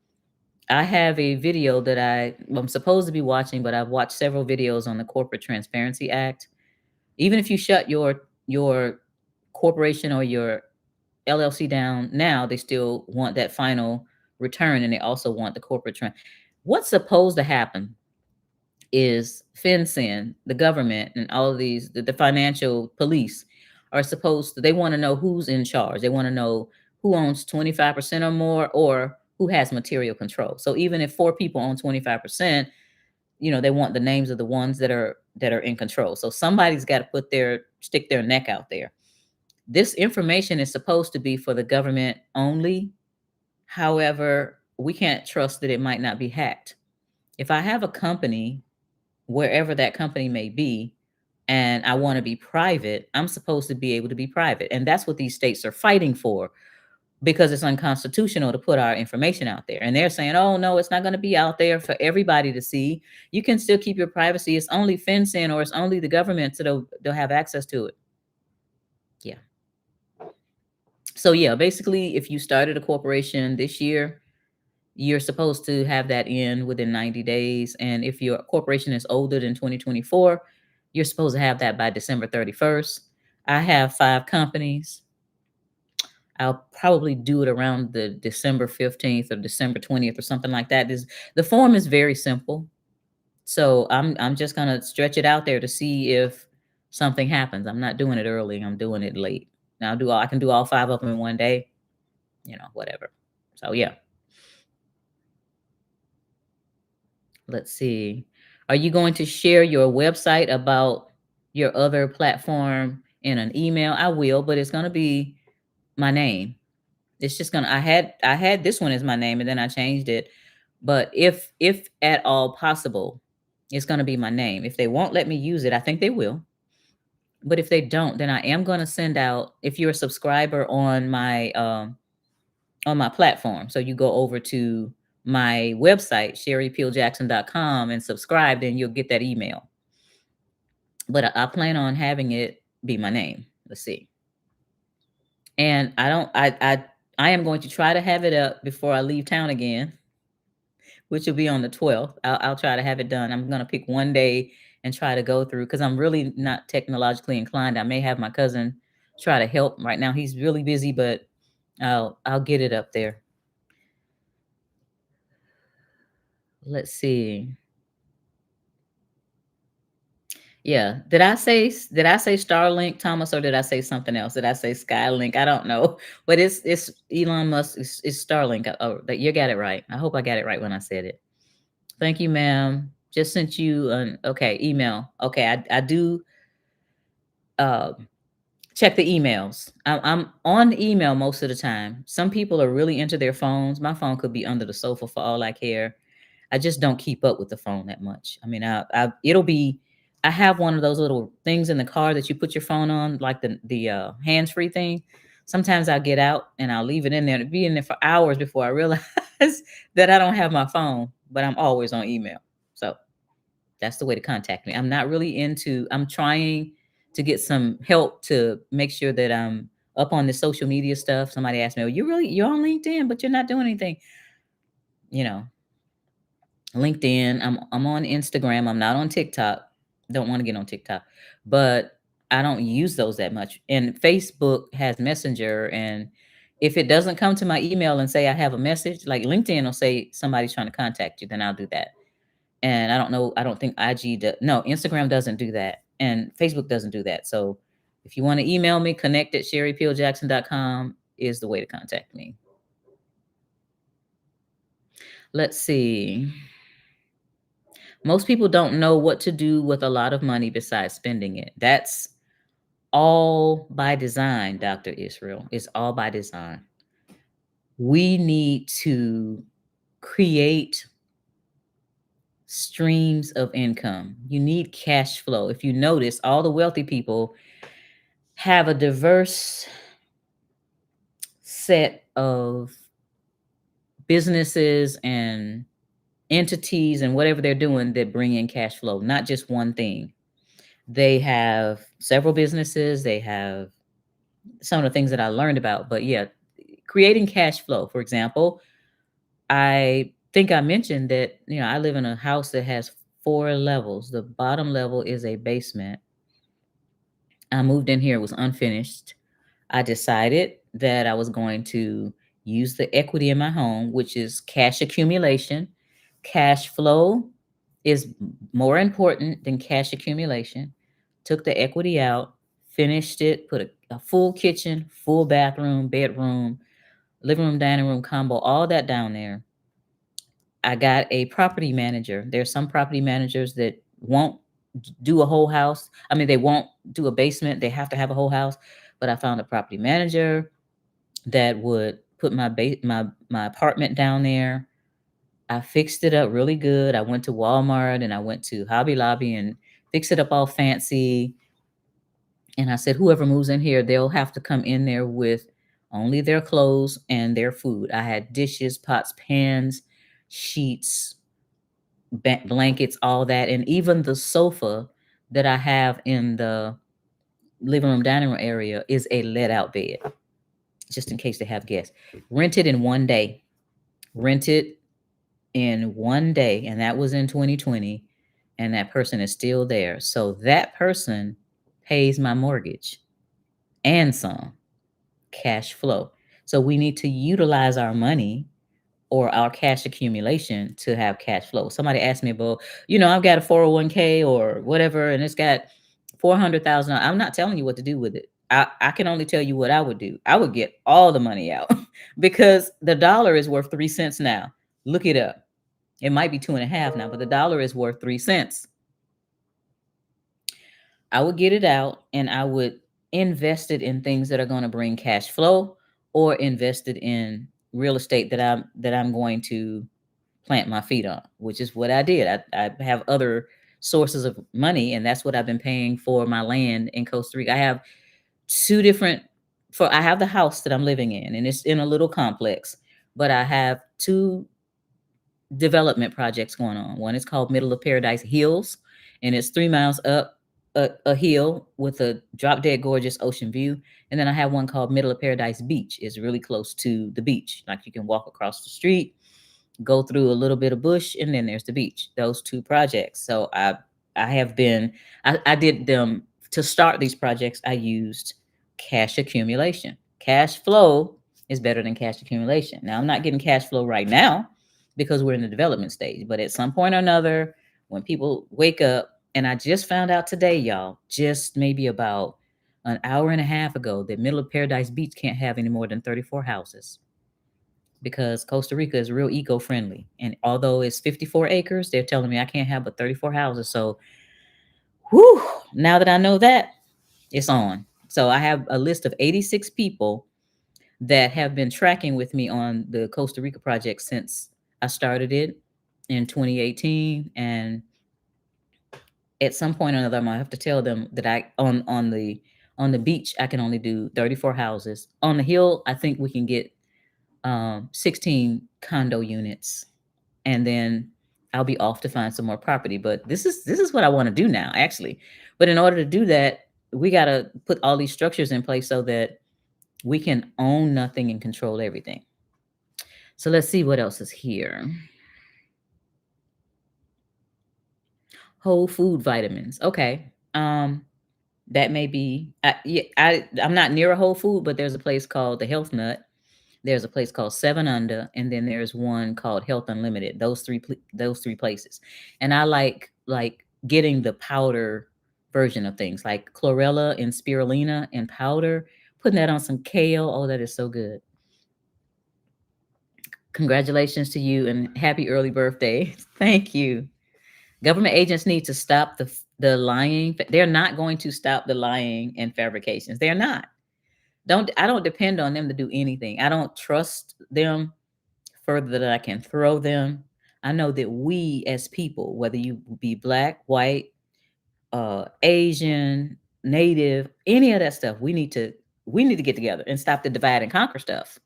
I have a video that I'm supposed to be watching, but I've watched several videos on the Corporate Transparency Act. Even if you shut your corporation or your LLC down now, they still want that final return, and they also want the corporate what's supposed to happen is FinCEN, the government, and all of these, the financial police are supposed to, they want to know who's in charge. They want to know who owns 25% or more, or who has material control. So even if four people own 25%, they want the names of the ones that are in control. So somebody's got to stick their neck out there. This information is supposed to be for the government only. However, we can't trust that it might not be hacked. If I have a company, wherever that company may be, and I want to be private, I'm supposed to be able to be private. And that's what these states are fighting for, because it's unconstitutional to put our information out there. And they're saying, oh, no, it's not going to be out there for everybody to see. You can still keep your privacy. It's only FinCEN, or it's only the government, so they'll have access to it. Yeah. So, yeah, basically, if you started a corporation this year, you're supposed to have that in within 90 days. And if your corporation is older than 2024, you're supposed to have that by December 31st. I have 5 companies. I'll probably do it around the December 15th or December 20th or something like that. The form is very simple. So I'm just gonna stretch it out there to see if something happens. I'm not doing it early, I'm doing it late. Now I can do all 5 of them in one day, whatever. So yeah. Let's see. Are you going to share your website about your other platform in an email? I will, but it's gonna be my name. It's just gonna I had this one as my name, and then I changed it. But if at all possible, it's gonna be my name. If they won't let me use it, I think they will. But if they don't, then I am gonna send out, if you're a subscriber on my platform. So you go over to my website, sherrypeeljackson.com, and subscribe, then you'll get that email. But I plan on having it be my name. Let's see. And I am going to try to have it up before I leave town again, which will be on the 12th. I'll try to have it done. I'm going to pick one day and try to go through, because I'm really not technologically inclined. I may have my cousin try to help. Right now he's really busy, but I'll get it up there. Let's see. Yeah. Did I say Starlink, Thomas, or did I say something else? Did I say Skylink? I don't know. But it's Elon Musk, it's Starlink. Oh, that you got it right. I hope I got it right when I said it. Thank you, ma'am. Just sent you an okay email. Okay, I do uh check the emails. I'm on email most of the time. Some people are really into their phones. My phone could be under the sofa for all I care. I just don't keep up with the phone that much. I mean, it'll be. I have one of those little things in the car that you put your phone on, like the hands free thing. Sometimes I'll get out and I'll leave it in there. It'll be in there for hours before I realize. that I don't have my phone, but I'm always on email. So that's the way to contact me. I'm not really into, I'm trying to get some help to make sure that I'm up on the social media stuff. Somebody asked me, oh, you're on LinkedIn, but you're not doing anything. You know, LinkedIn, I'm on Instagram. I'm not on TikTok. Don't want to get on TikTok, but I don't use those that much. And Facebook has Messenger, and if it doesn't come to my email and say I have a message, like LinkedIn will say somebody's trying to contact you, then I'll do that. And I don't know, I don't think no, Instagram doesn't do that, and Facebook doesn't do that. So if you want to email me, connect at sherrypeeljackson.com is the way to contact me. Let's see. Most people don't know what to do with a lot of money besides spending it. That's all by design, Dr. Israel. It's all by design. We need to create streams of income. You need cash flow. If you notice, all the wealthy people have a diverse set of businesses and entities and whatever they're doing that bring in cash flow, not just one thing. They have several businesses, they have some of the things that I learned about. But yeah, creating cash flow. For example, I think I mentioned that, I live in a house that has 4 levels. The bottom level is a basement. I moved in here, it was unfinished. I decided that I was going to use the equity in my home, which is cash accumulation. Cash flow is more important than cash accumulation. Took the equity out, finished it, put a full kitchen, full bathroom, bedroom, living room, dining room combo, all that down there. I got a property manager. There's some property managers that won't do a whole house. I mean, they won't do a basement. They have to have a whole house. But I found a property manager that would put my apartment down there. I fixed it up really good. I went to Walmart and I went to Hobby Lobby and fixed it up all fancy. And I said, whoever moves in here, they'll have to come in there with only their clothes and their food. I had dishes, pots, pans, sheets, blankets, all that. And even the sofa that I have in the living room, dining room area is a let out bed, just in case they have guests. Rented in one day. Rented in one day. And that was in 2020. And that person is still there. So that person pays my mortgage and some. Cash flow. So we need to utilize our money or our cash accumulation to have cash flow. Somebody asked me about, I've got a 401k or whatever, and it's got 400,000. I'm not telling you what to do with it. I can only tell you what I would do. I would get all the money out because the dollar is worth 3 cents now. Look it up. It might be 2.5 now, but the dollar is worth 3 cents. I would get it out and I would invest it in things that are going to bring cash flow, or invested in real estate that I'm going to plant my feet on, which is what I did. I have other sources of money, and that's what I've been paying for my land in Costa Rica. I have two different I have the house that I'm living in, and it's in a little complex, but I have two development projects going on. One is called Middle of Paradise Hills, and it's 3 miles up a hill with a drop dead gorgeous ocean view. And then I have one called Middle of Paradise Beach. It's really close to the beach. Like you can walk across the street, go through a little bit of bush, and then there's the beach. Those two projects. So I did them to start these projects. I used cash accumulation. Cash flow is better than cash accumulation. Now I'm not getting cash flow right now because we're in the development stage, but at some point or another, when people wake up, and I just found out today, y'all, just maybe about an hour and a half ago, that Middle of Paradise Beach can't have any more than 34 houses because Costa Rica is real eco-friendly. And although it's 54 acres, they're telling me I can't have but 34 houses. So, whew, now that I know that, it's on. So I have a list of 86 people that have been tracking with me on the Costa Rica project since I started it in 2018. And at some point or another, I'm gonna have to tell them that on the beach I can only do 34 houses. On the hill, I think we can get 16 condo units, and then I'll be off to find some more property. But this is what I want to do now, actually. But in order to do that, we got to put all these structures in place so that we can own nothing and control everything. So let's see what else is here. Whole food vitamins. Okay. That may be. Yeah, I'm not near a Whole Food, but there's a place called the Health Nut. There's a place called Seven Under, and then there's one called Health Unlimited. Those three places, and I like getting the powder version of things like chlorella and spirulina and powder. Putting that on some kale. Oh, that is so good. Congratulations to you and happy early birthday. Thank you. Government agents need to stop the lying. They're not going to stop the lying and fabrications. They're not. I don't depend on them to do anything. I don't trust them further than I can throw them. I know that we as people, whether you be black, white, Asian, native, any of that stuff, we need to get together and stop the divide and conquer stuff.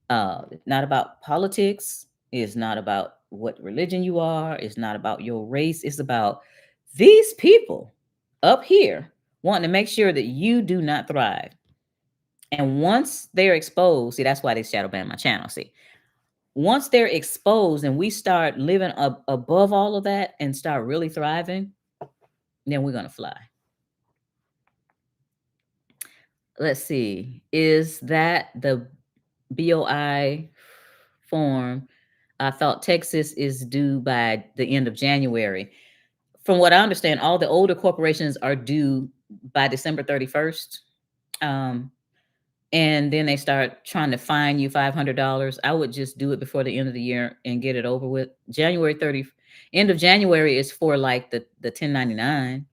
Not about politics. It's not about what religion you are. It's not about your race. It's about these people up here wanting to make sure that you do not thrive. And once they're exposed, see, that's why they shadow ban my channel. See, once they're exposed and we start living above all of that and start really thriving, then we're going to fly. Let's see. Is that the BOI form? I thought Texas is due by the end of January. From what I understand, all the older corporations are due by December 31st. Um, and then they start trying to fine you $500. I would just do it before the end of the year and get it over with. January 30th, end of January is for like the 1099.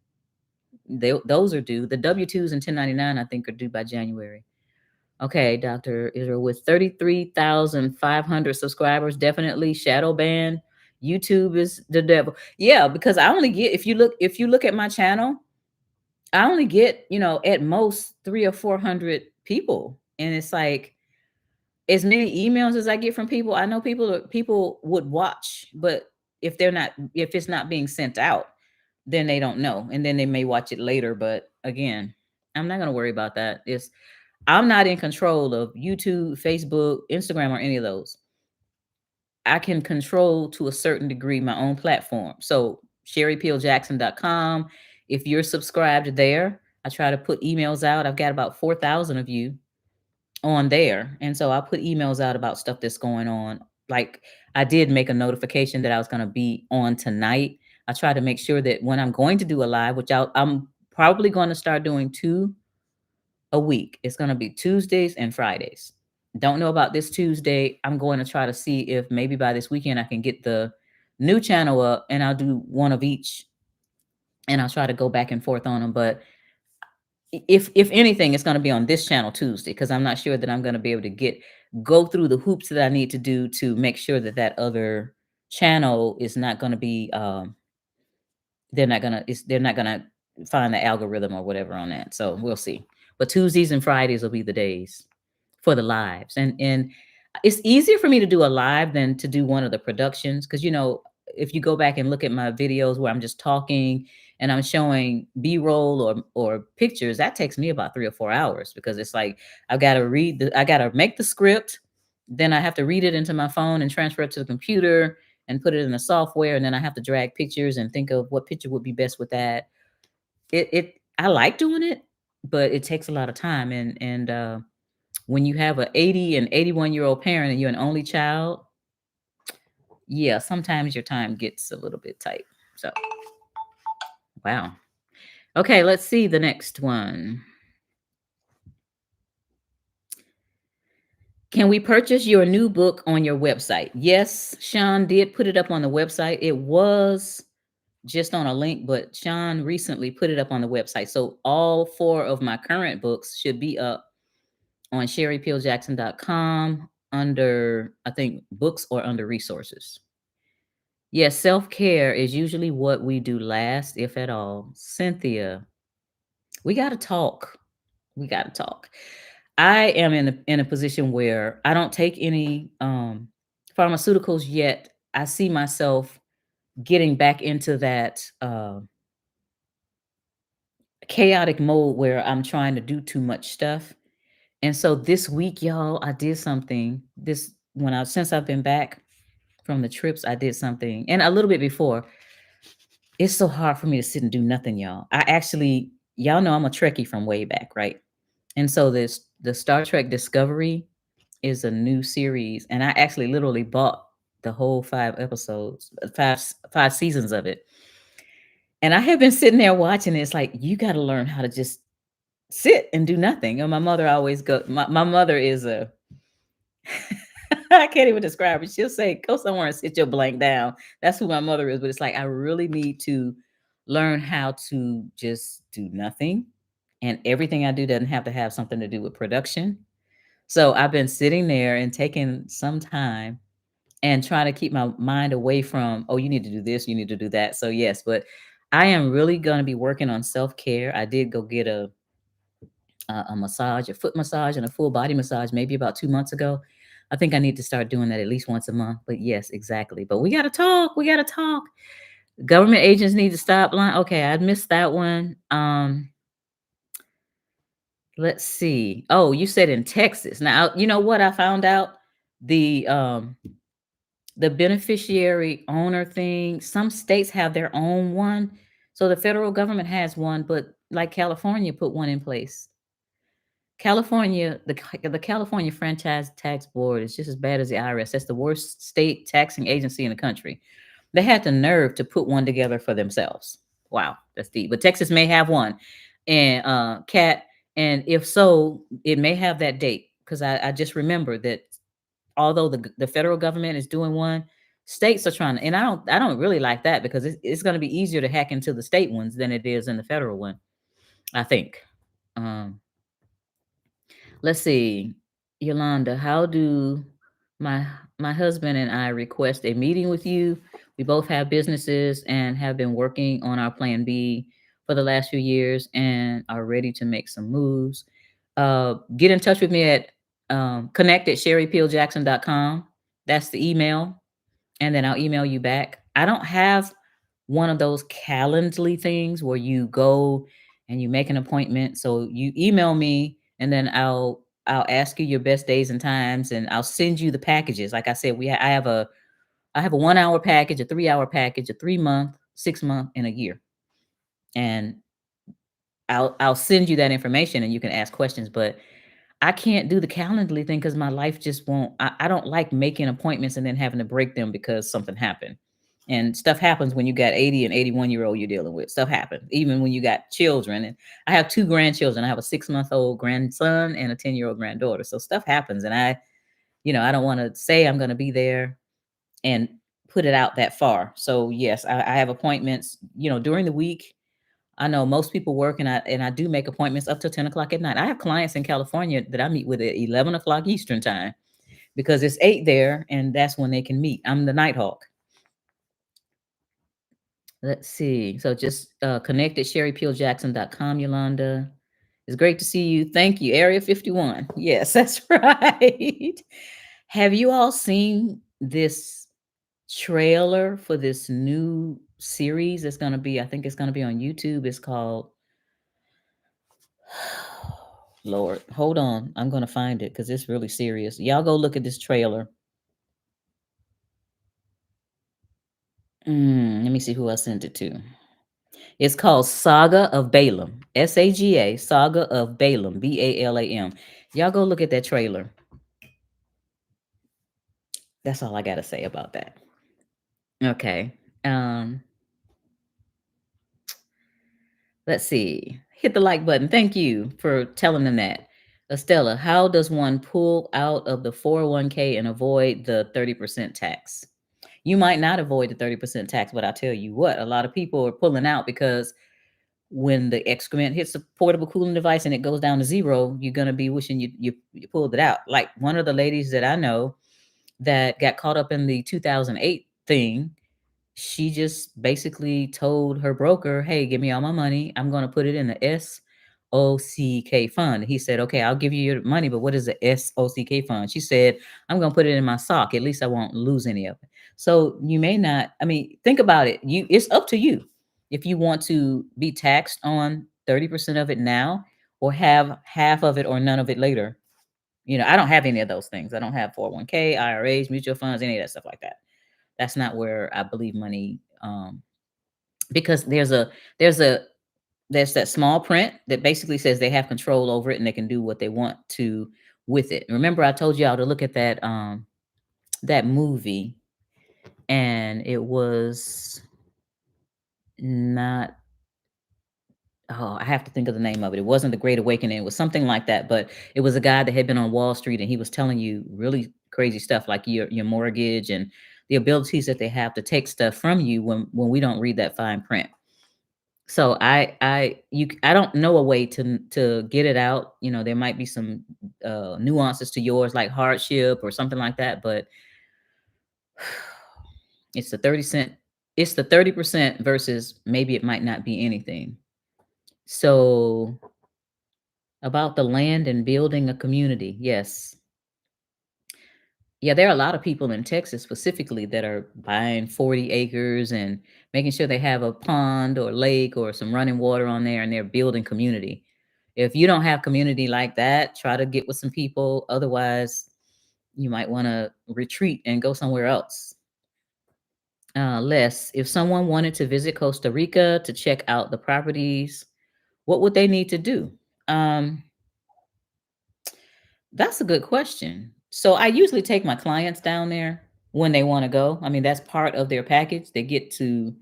Those are due. The W-2s and 1099, I think, are due by January. Okay, Dr. Israel, with 33,500 subscribers, definitely shadow ban. YouTube is the devil. Yeah, because I only get, if you look at my channel, I only get, at most 300 or 400 people. And it's like as many emails as I get from people, I know people would watch, but if it's not being sent out, then they don't know. And then they may watch it later. But again, I'm not gonna worry about that. I'm not in control of YouTube, Facebook, Instagram, or any of those. I can control to a certain degree my own platform. So sherrypeeljackson.com. If you're subscribed there, I try to put emails out. I've got about 4,000 of you on there. And so I'll put emails out about stuff that's going on. Like I did make a notification that I was going to be on tonight. I try to make sure that when I'm going to do a live, which I'm probably going to start doing two a week. It's going to be Tuesdays and Fridays. Don't know about this Tuesday. I'm going to try to see if maybe by this weekend I can get the new channel up and I'll do one of each and I'll try to go back and forth on them. But if anything, it's going to be on this channel Tuesday because I'm not sure that I'm going to be able to go through the hoops that I need to do to make sure that that other channel is not going to be they're not gonna find the algorithm or whatever on that. So we'll see. But Tuesdays and Fridays will be the days for the lives. And it's easier for me to do a live than to do one of the productions because if you go back and look at my videos where I'm just talking and I'm showing B-roll or pictures, that takes me about 3 or 4 hours because it's like I gotta make the script, then I have to read it into my phone and transfer it to the computer and put it in the software, and then I have to drag pictures and think of what picture would be best with that. I like doing it, but it takes a lot of time. And when you have a 80 and 81-year-old parent and you're an only child, yeah, sometimes your time gets a little bit tight. So, wow. Okay, let's see the next one. Can we purchase your new book on your website? Yes, Sean did put it up on the website. It was just on a link, but Sean recently put it up on the website. So all four of my current books should be up on sherrypeeljackson.com under, I think, books or under resources. Yes, self-care is usually what we do last, if at all. Cynthia, we got to talk. We got to talk. I am in a position where I don't take any pharmaceuticals yet. I see myself getting back into that chaotic mode where I'm trying to do too much stuff. And so this week, y'all, I did something. This when I since I've been back from the trips, I did something, and a little bit before. It's so hard for me to sit and do nothing, y'all. I actually, y'all know I'm a Trekkie from way back, right? And so this the Star Trek Discovery is a new series, and I actually literally bought the whole 5 episodes, five seasons of it. And I have been sitting there watching it. It's like you got to learn how to just sit and do nothing. And my mother always go. My mother is a I can't even describe it. She'll say, "Go somewhere and sit your blank down." That's who my mother is. But it's like I really need to learn how to just do nothing, and everything I do doesn't have to have something to do with production. So I've been sitting there and taking some time and trying to keep my mind away from, oh, you need to do this, you need to do that. So yes, but I am really going to be working on self care. I did go get a massage, a foot massage, and a full body massage maybe about 2 months ago. I think I need to start doing that at least once a month. But yes, exactly. But we got to talk. We got to talk. Government agents need to stop lying. Okay, I missed that one. Let's see. Oh, you said in Texas. Now, you know what I found out? The um the beneficiary owner thing, some states have their own one. So the federal government has one, but like California put one in place. California, the California Franchise Tax Board is just as bad as the IRS. That's the worst state taxing agency in the country. They had the nerve to put one together for themselves. Wow, that's deep. But Texas may have one, and Cat, and if so, it may have that date because I just remember that although the federal government is doing one, states are trying to, and I don't really like that because it's going to be easier to hack into the state ones than it is in the federal one. I think. Um, Let's see. Yolanda, how do my my husband and I request a meeting with you? We both have businesses and have been working on our plan B for the last few years and are ready to make some moves. Get in touch with me at connect at sherrypeeljackson.com. That's the email, and then I'll email you back. I don't have one of those Calendly things where you go and you make an appointment. So you email me, and then I'll ask you your best days and times, and I'll send you the packages. Like I said, I have a 1 hour package, a 3 hour package, a 3 month, 6 month, and a year, and I'll send you that information, and you can ask questions. But I can't do the Calendly thing because my life just won't. I don't like making appointments and then having to break them because something happened. And stuff happens when you got 80 and 81-year-old you're dealing with. Stuff happens, even when you got children. And I have two grandchildren. I have a 6-month-old grandson and a 10-year-old granddaughter. So stuff happens. And I don't want to say I'm going to be there and put it out that far. So yes, I have appointments, during the week. I know most people work, and I do make appointments up till 10 o'clock at night. I have clients in California that I meet with at 11 o'clock Eastern time because it's 8 there, and that's when they can meet. I'm the Nighthawk. Let's see. So just connect at sherrypeeljackson.com, Yolanda. It's great to see you. Thank you. Area 51. Yes, that's right. Have you all seen this trailer for this new series? It's going to be, I think it's going to be on YouTube. It's called Lord, hold on. I'm gonna find it because it's really serious. Y'all go look at this trailer. Let me see who I sent it to. It's called Saga of Balaam. SAGA, Saga of Balaam, Balam. Y'all go look at that trailer. That's all I gotta say about that. Okay. Um, let's see. Hit the like button. Thank you for telling them that. Estella, how does one pull out of the 401k and avoid the 30% tax? You might not avoid the 30% tax, but I'll tell you what, a lot of people are pulling out because when the excrement hits the portable cooling device and it goes down to zero, you're gonna be wishing you pulled it out. Like one of the ladies that I know that got caught up in the 2008 thing, she just basically told her broker, "Hey, give me all my money. I'm gonna put it in the S SOCK fund. He said, okay, I'll give you your money, but what is the SOCK fund? She said, I'm going to put it in my sock. At least I won't lose any of it. So you may not, I mean, think about it. It's up to you if you want to be taxed on 30% of it now or have half of it or none of it later. I don't have any of those things. I don't have 401k, IRAs, mutual funds, any of that stuff like that. That's not where I believe money, because there's that small print that basically says they have control over it and they can do what they want to with it. Remember, I told y'all to look at that movie, and it was not. Oh, I have to think of the name of it. It wasn't The Great Awakening. It was something like that. But it was a guy that had been on Wall Street, and he was telling you really crazy stuff like your mortgage and the abilities that they have to take stuff from you when we don't read that fine print. So I don't know a way to get it out. There might be some nuances to yours, like hardship or something like that, but it's the 30 cent. It's the 30% versus maybe it might not be anything. So about the land and building a community, yes. Yeah, there are a lot of people in Texas specifically that are buying 40 acres and making sure they have a pond or lake or some running water on there, and they're building community. If you don't have community like that, try to get with some people. Otherwise, you might want to retreat and go somewhere else. Les, if someone wanted to visit Costa Rica to check out the properties, what would they need to do? Um, That's a good question. So I usually take my clients down there when they want to go. I mean, that's part of their package. They get to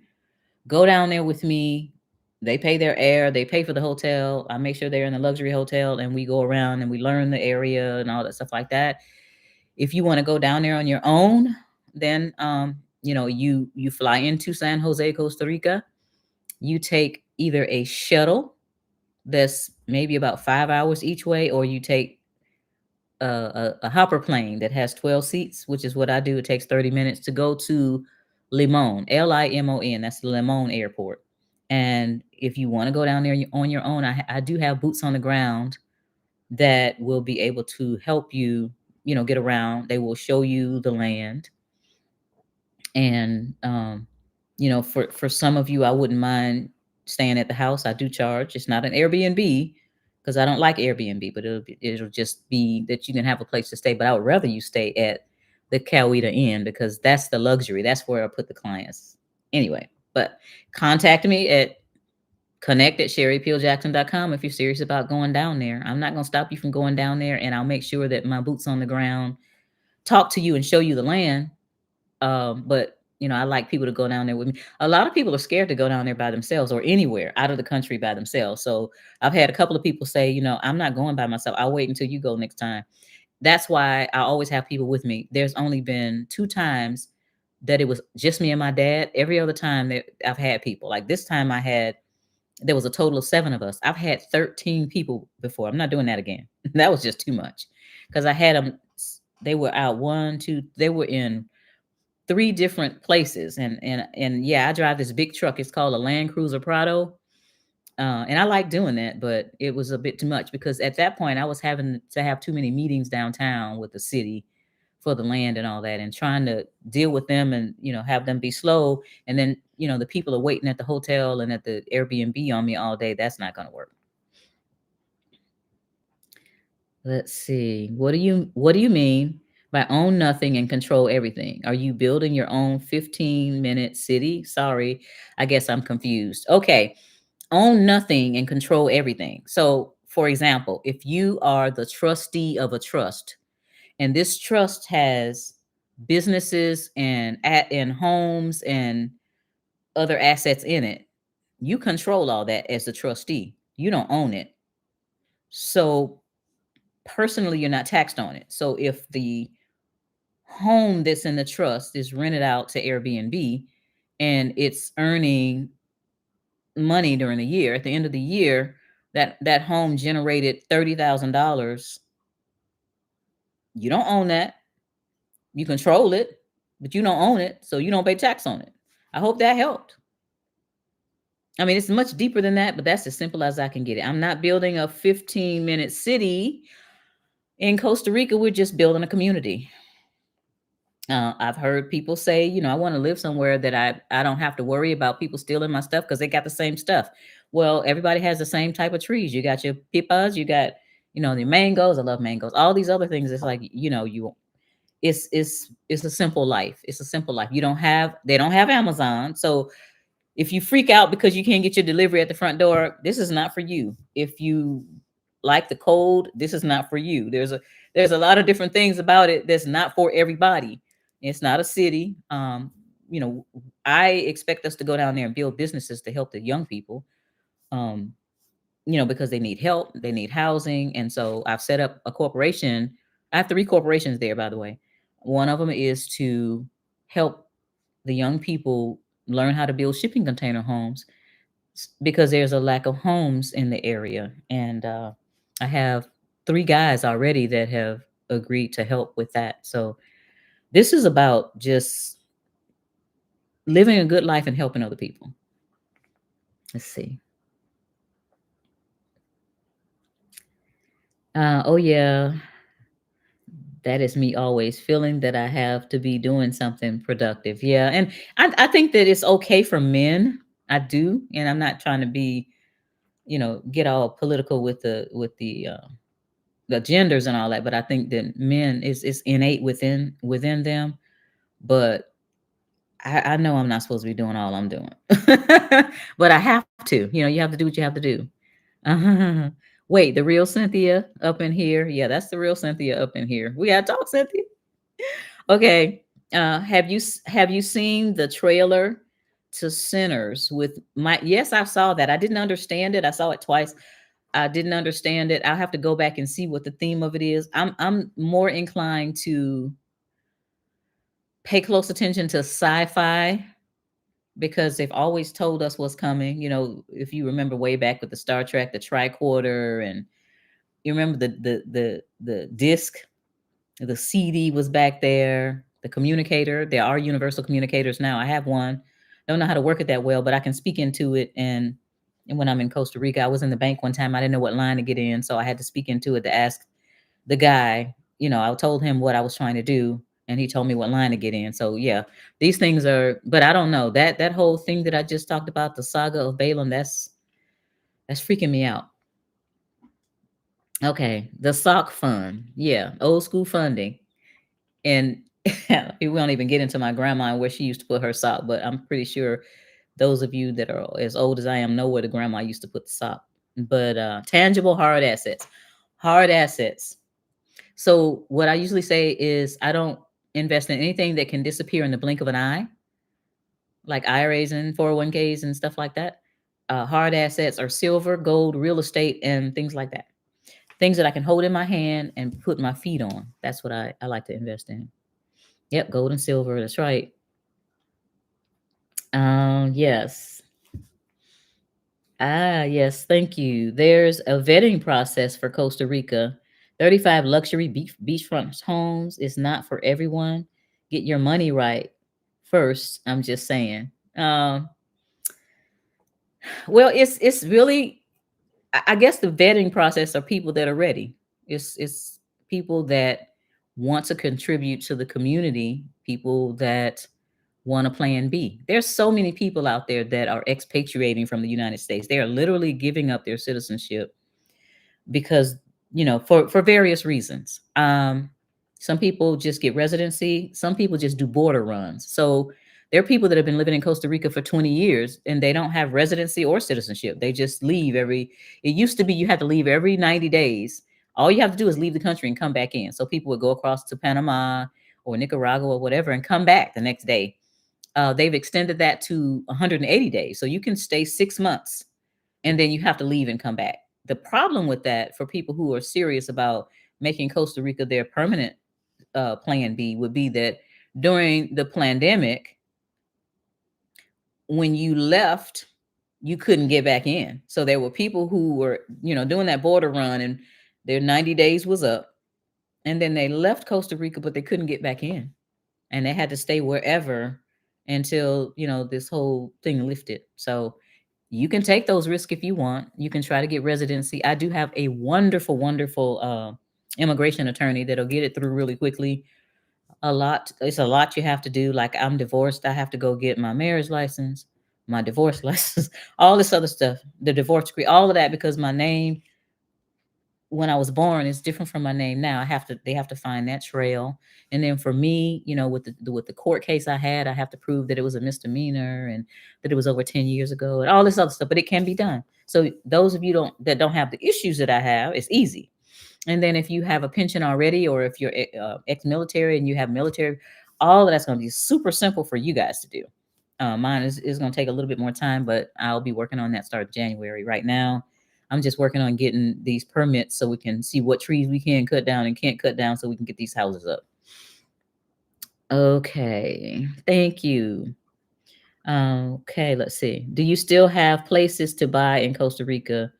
go down there with me. They pay their air, they pay for the hotel. I make sure they're in the luxury hotel, and we go around and we learn the area and all that stuff like that. If you want to go down there on your own, then you fly into San Jose, Costa Rica. You take either a shuttle that's maybe about 5 hours each way, or you take a hopper plane that has 12 seats, which is what I do. It takes 30 minutes to go to Limon, Limon. That's the Limon Airport. And if you want to go down there on your own, I do have boots on the ground that will be able to help you, get around. They will show you the land. And for some of you, I wouldn't mind staying at the house. I do charge. It's not an Airbnb because I don't like Airbnb, but it'll just be that you can have a place to stay. But I would rather you stay at the Coweta Inn because that's the luxury. That's where I put the clients. Anyway, but contact me at connect@sherrypeeljackson.com if you're serious about going down there. I'm not going to stop you from going down there, and I'll make sure that my boots on the ground talk to you and show you the land. But I like people to go down there with me. A lot of people are scared to go down there by themselves or anywhere out of the country by themselves. So I've had a couple of people say, I'm not going by myself. I'll wait until you go next time. That's why I always have people with me. There's only been 2 times that it was just me and my dad. Every other time that I've had people, like this time there was a total of 7 of us. I've had 13 people before. I'm not doing that again. That was just too much because I had them. They were out they were in 3 different places, and yeah, I drive this big truck. It's called a Land Cruiser Prado, and I like doing that, but it was a bit too much because at that point I was having to have too many meetings downtown with the city for the land and all that, and trying to deal with them and have them be slow, and then the people are waiting at the hotel and at the Airbnb on me all day. That's not going to work. Let's see. What do you mean by own nothing and control everything? Are you building your own 15-minute city? Sorry, I guess I'm confused. Okay. Own nothing and control everything. So, for example, if you are the trustee of a trust and this trust has businesses and homes and other assets in it, you control all that as the trustee. You don't own it. So, personally, you're not taxed on it. So if the home that's in the trust is rented out to Airbnb and it's earning money during the year, at the end of the year, that home generated $30,000. You don't own that. You control it, but you don't own it, so you don't pay tax on it. I hope that helped. I mean, it's much deeper than that, but that's as simple as I can get it. I'm not building a 15-minute city in Costa Rica. We're just building a community. I've heard people say, I want to live somewhere that I don't have to worry about people stealing my stuff because they got the same stuff. Well, everybody has the same type of trees. You got your pipas, you got, the mangoes. I love mangoes. All these other things. It's like, it's a simple life. It's a simple life. They don't have Amazon. So if you freak out because you can't get your delivery at the front door, this is not for you. If you like the cold, this is not for you. There's a lot of different things about it that's not for everybody. It's not a city. You know, I expect us to go down there and build businesses to help the young people. Um, because they need help, they need housing. And so I've set up a corporation. I have three corporations there, by the way. One of them is to help the young people learn how to build shipping container homes because there's a lack of homes in the area. And I have three guys already that have agreed to help with that. So this is about just living a good life and helping other people. Let's see. Oh, yeah. That is me always feeling that I have to be doing something productive. Yeah. And I think that it's okay for men. I do. And I'm not trying to be, get all political with the genders and all that, but I think that men is innate within them. But I know I'm not supposed to be doing all I'm doing. But I have to. You have to do what you have to do. Uh-huh. Wait, the real Cynthia up in here? Yeah, that's the real Cynthia up in here. We gotta talk, Cynthia. Okay. Have you seen the trailer to Sinners with my? Yes, I saw that. I didn't understand it. I saw it twice. I didn't understand it. I'll have to go back and see what the theme of it is. I'm more inclined to pay close attention to sci-fi because they've always told us what's coming. If you remember way back with the Star Trek, the tricorder, and you remember the disc, the CD was back there, the communicator. There are universal communicators now. I have one. Don't know how to work it that well, but I can speak into it. And when I'm in Costa Rica, I was in the bank one time. I didn't know what line to get in, so I had to speak into it to ask the guy. I told him what I was trying to do, and he told me what line to get in. So yeah, these things are. But I don't know that whole thing that I just talked about, the saga of Balaam. That's freaking me out. Okay, the sock fund. Yeah, old school funding. And we won't even get into my grandma and where she used to put her sock, but I'm pretty sure those of you that are as old as I am know where the grandma used to put the sock. But tangible hard assets. Hard assets. So what I usually say is I don't invest in anything that can disappear in the blink of an eye, like IRAs and 401ks and stuff like that. Hard assets are silver, gold, real estate, and things like that. Things that I can hold in my hand and put my feet on. That's what I like to invest in. Yep, gold and silver. That's right. Yes. Yes, thank you. There's a vetting process for Costa Rica. 35 luxury beachfront homes is not for everyone. Get your money right first. I'm just saying. Well, it's really, I guess the vetting process are people that are ready. It's people that want to contribute to the community, people that want a plan B. There's so many people out there that are expatriating from the United States. They are literally giving up their citizenship because, for various reasons. Some people just get residency, some people just do border runs. So there are people that have been living in Costa Rica for 20 years and they don't have residency or citizenship. They just leave it used to be you had to leave every 90 days. All you have to do is leave the country and come back in. So people would go across to Panama or Nicaragua or whatever and come back the next day. They've extended that to 180 days. So you can stay 6 months and then you have to leave and come back. The problem with that for people who are serious about making Costa Rica their permanent plan B would be that during the pandemic, when you left, you couldn't get back in. So there were people who were, doing that border run and their 90 days was up. And then they left Costa Rica, but they couldn't get back in. And they had to stay wherever until, this whole thing lifted. So You can take those risks if you want. You can try to get residency. I do have a wonderful, wonderful immigration attorney that'll get it through really quickly. It's a lot you have to do. Like, I'm divorced. I have to go get my marriage license, my divorce license, all this other stuff, the divorce decree, all of that, because my name when I was born is different from my name now. They have to find that trail. And then for me, with the court case I have to prove that it was a misdemeanor and that it was over 10 years ago and all this other stuff, but it can be done. So those of you don't have the issues that I have, it's easy. And then if you have a pension already, or if you're ex-military and you have military, all of that's going to be super simple for you guys to do. Mine is going to take a little bit more time, but I'll be working on that start of January. Right now, I'm just working on getting these permits so we can see what trees we can cut down and can't cut down so we can get these houses up. Okay, thank you. Okay, let's see. Do you still have places to buy in Costa Rica?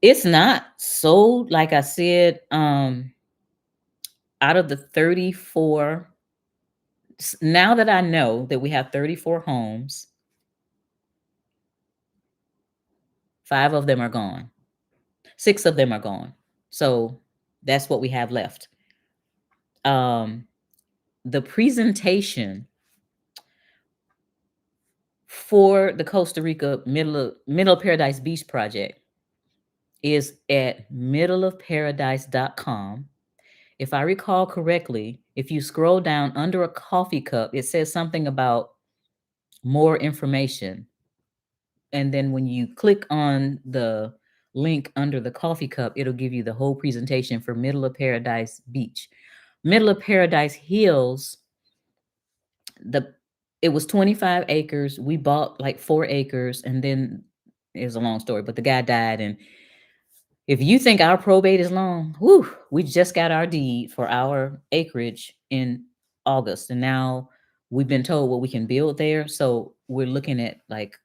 It's not sold, like I said. Out of the 34, now that I know that we have 34 homes, 5 of them are gone. 6 of them are gone. So that's what we have left. The presentation for the Costa Rica Middle of Paradise Beach project is at middleofparadise.com. If I recall correctly, if you scroll down under a coffee cup, it says something about more information. And then when you click on the link under the coffee cup, it'll give you the whole presentation for Middle of Paradise Beach. Middle of Paradise Hills, it was 25 acres. We bought like 4 acres, and then it was a long story, but the guy died. And if you think our probate is long, whew, we just got our deed for our acreage in August, and now we've been told what we can build there. So we're looking at like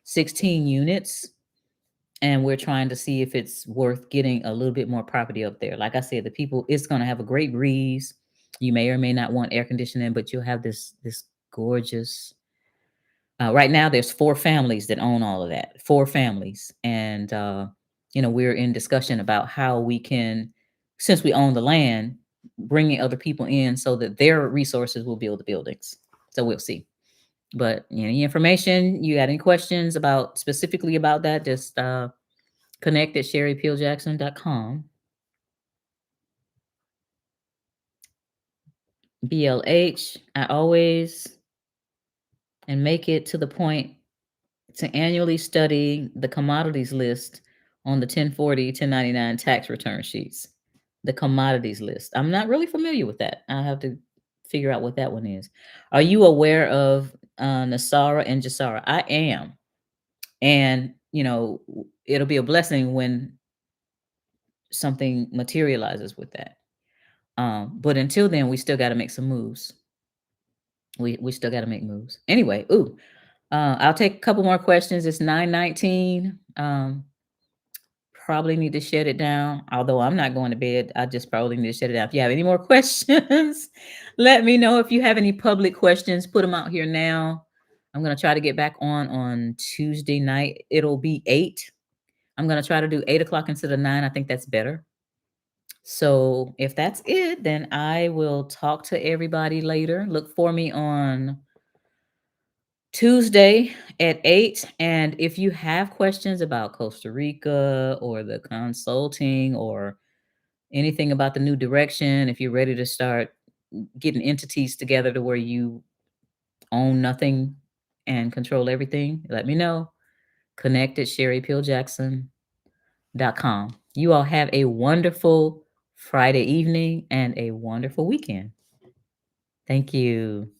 16 units, and we're trying to see if it's worth getting a little bit more property up there. Like I said, it's going to have a great breeze. You may or may not want air conditioning, but you'll have this gorgeous. Right now, there's 4 families that own all of that. 4 families, and we're in discussion about how we can, since we own the land, bringing other people in so that their resources will build the buildings. So we'll see. But any information, you got any questions about specifically about that, just connect at sherrypeeljackson.com. BLH, I always and make it to the point to annually study the commodities list on the 1040, 1099 tax return sheets. The commodities list. I'm not really familiar with that. I have to figure out what that one is. Are you aware of Nasara and Jasara? I am. And, it'll be a blessing when something materializes with that. But until then, we still got to make some moves. We still got to make moves. Anyway, I'll take a couple more questions. It's 9:19. Probably need to shut it down. Although I'm not going to bed, I just probably need to shut it down. If you have any more questions, let me know. If you have any public questions, put them out here now. I'm going to try to get back on Tuesday night. It'll be 8. I'm going to try to do 8 o'clock instead of 9. I think that's better. So if that's it, then I will talk to everybody later. Look for me on Tuesday at 8. And if you have questions about Costa Rica or the consulting or anything about the new direction, if you're ready to start getting entities together to where you own nothing and control everything, let me know. Connect at sherrypeeljackson.com. You all have a wonderful Friday evening and a wonderful weekend. Thank you.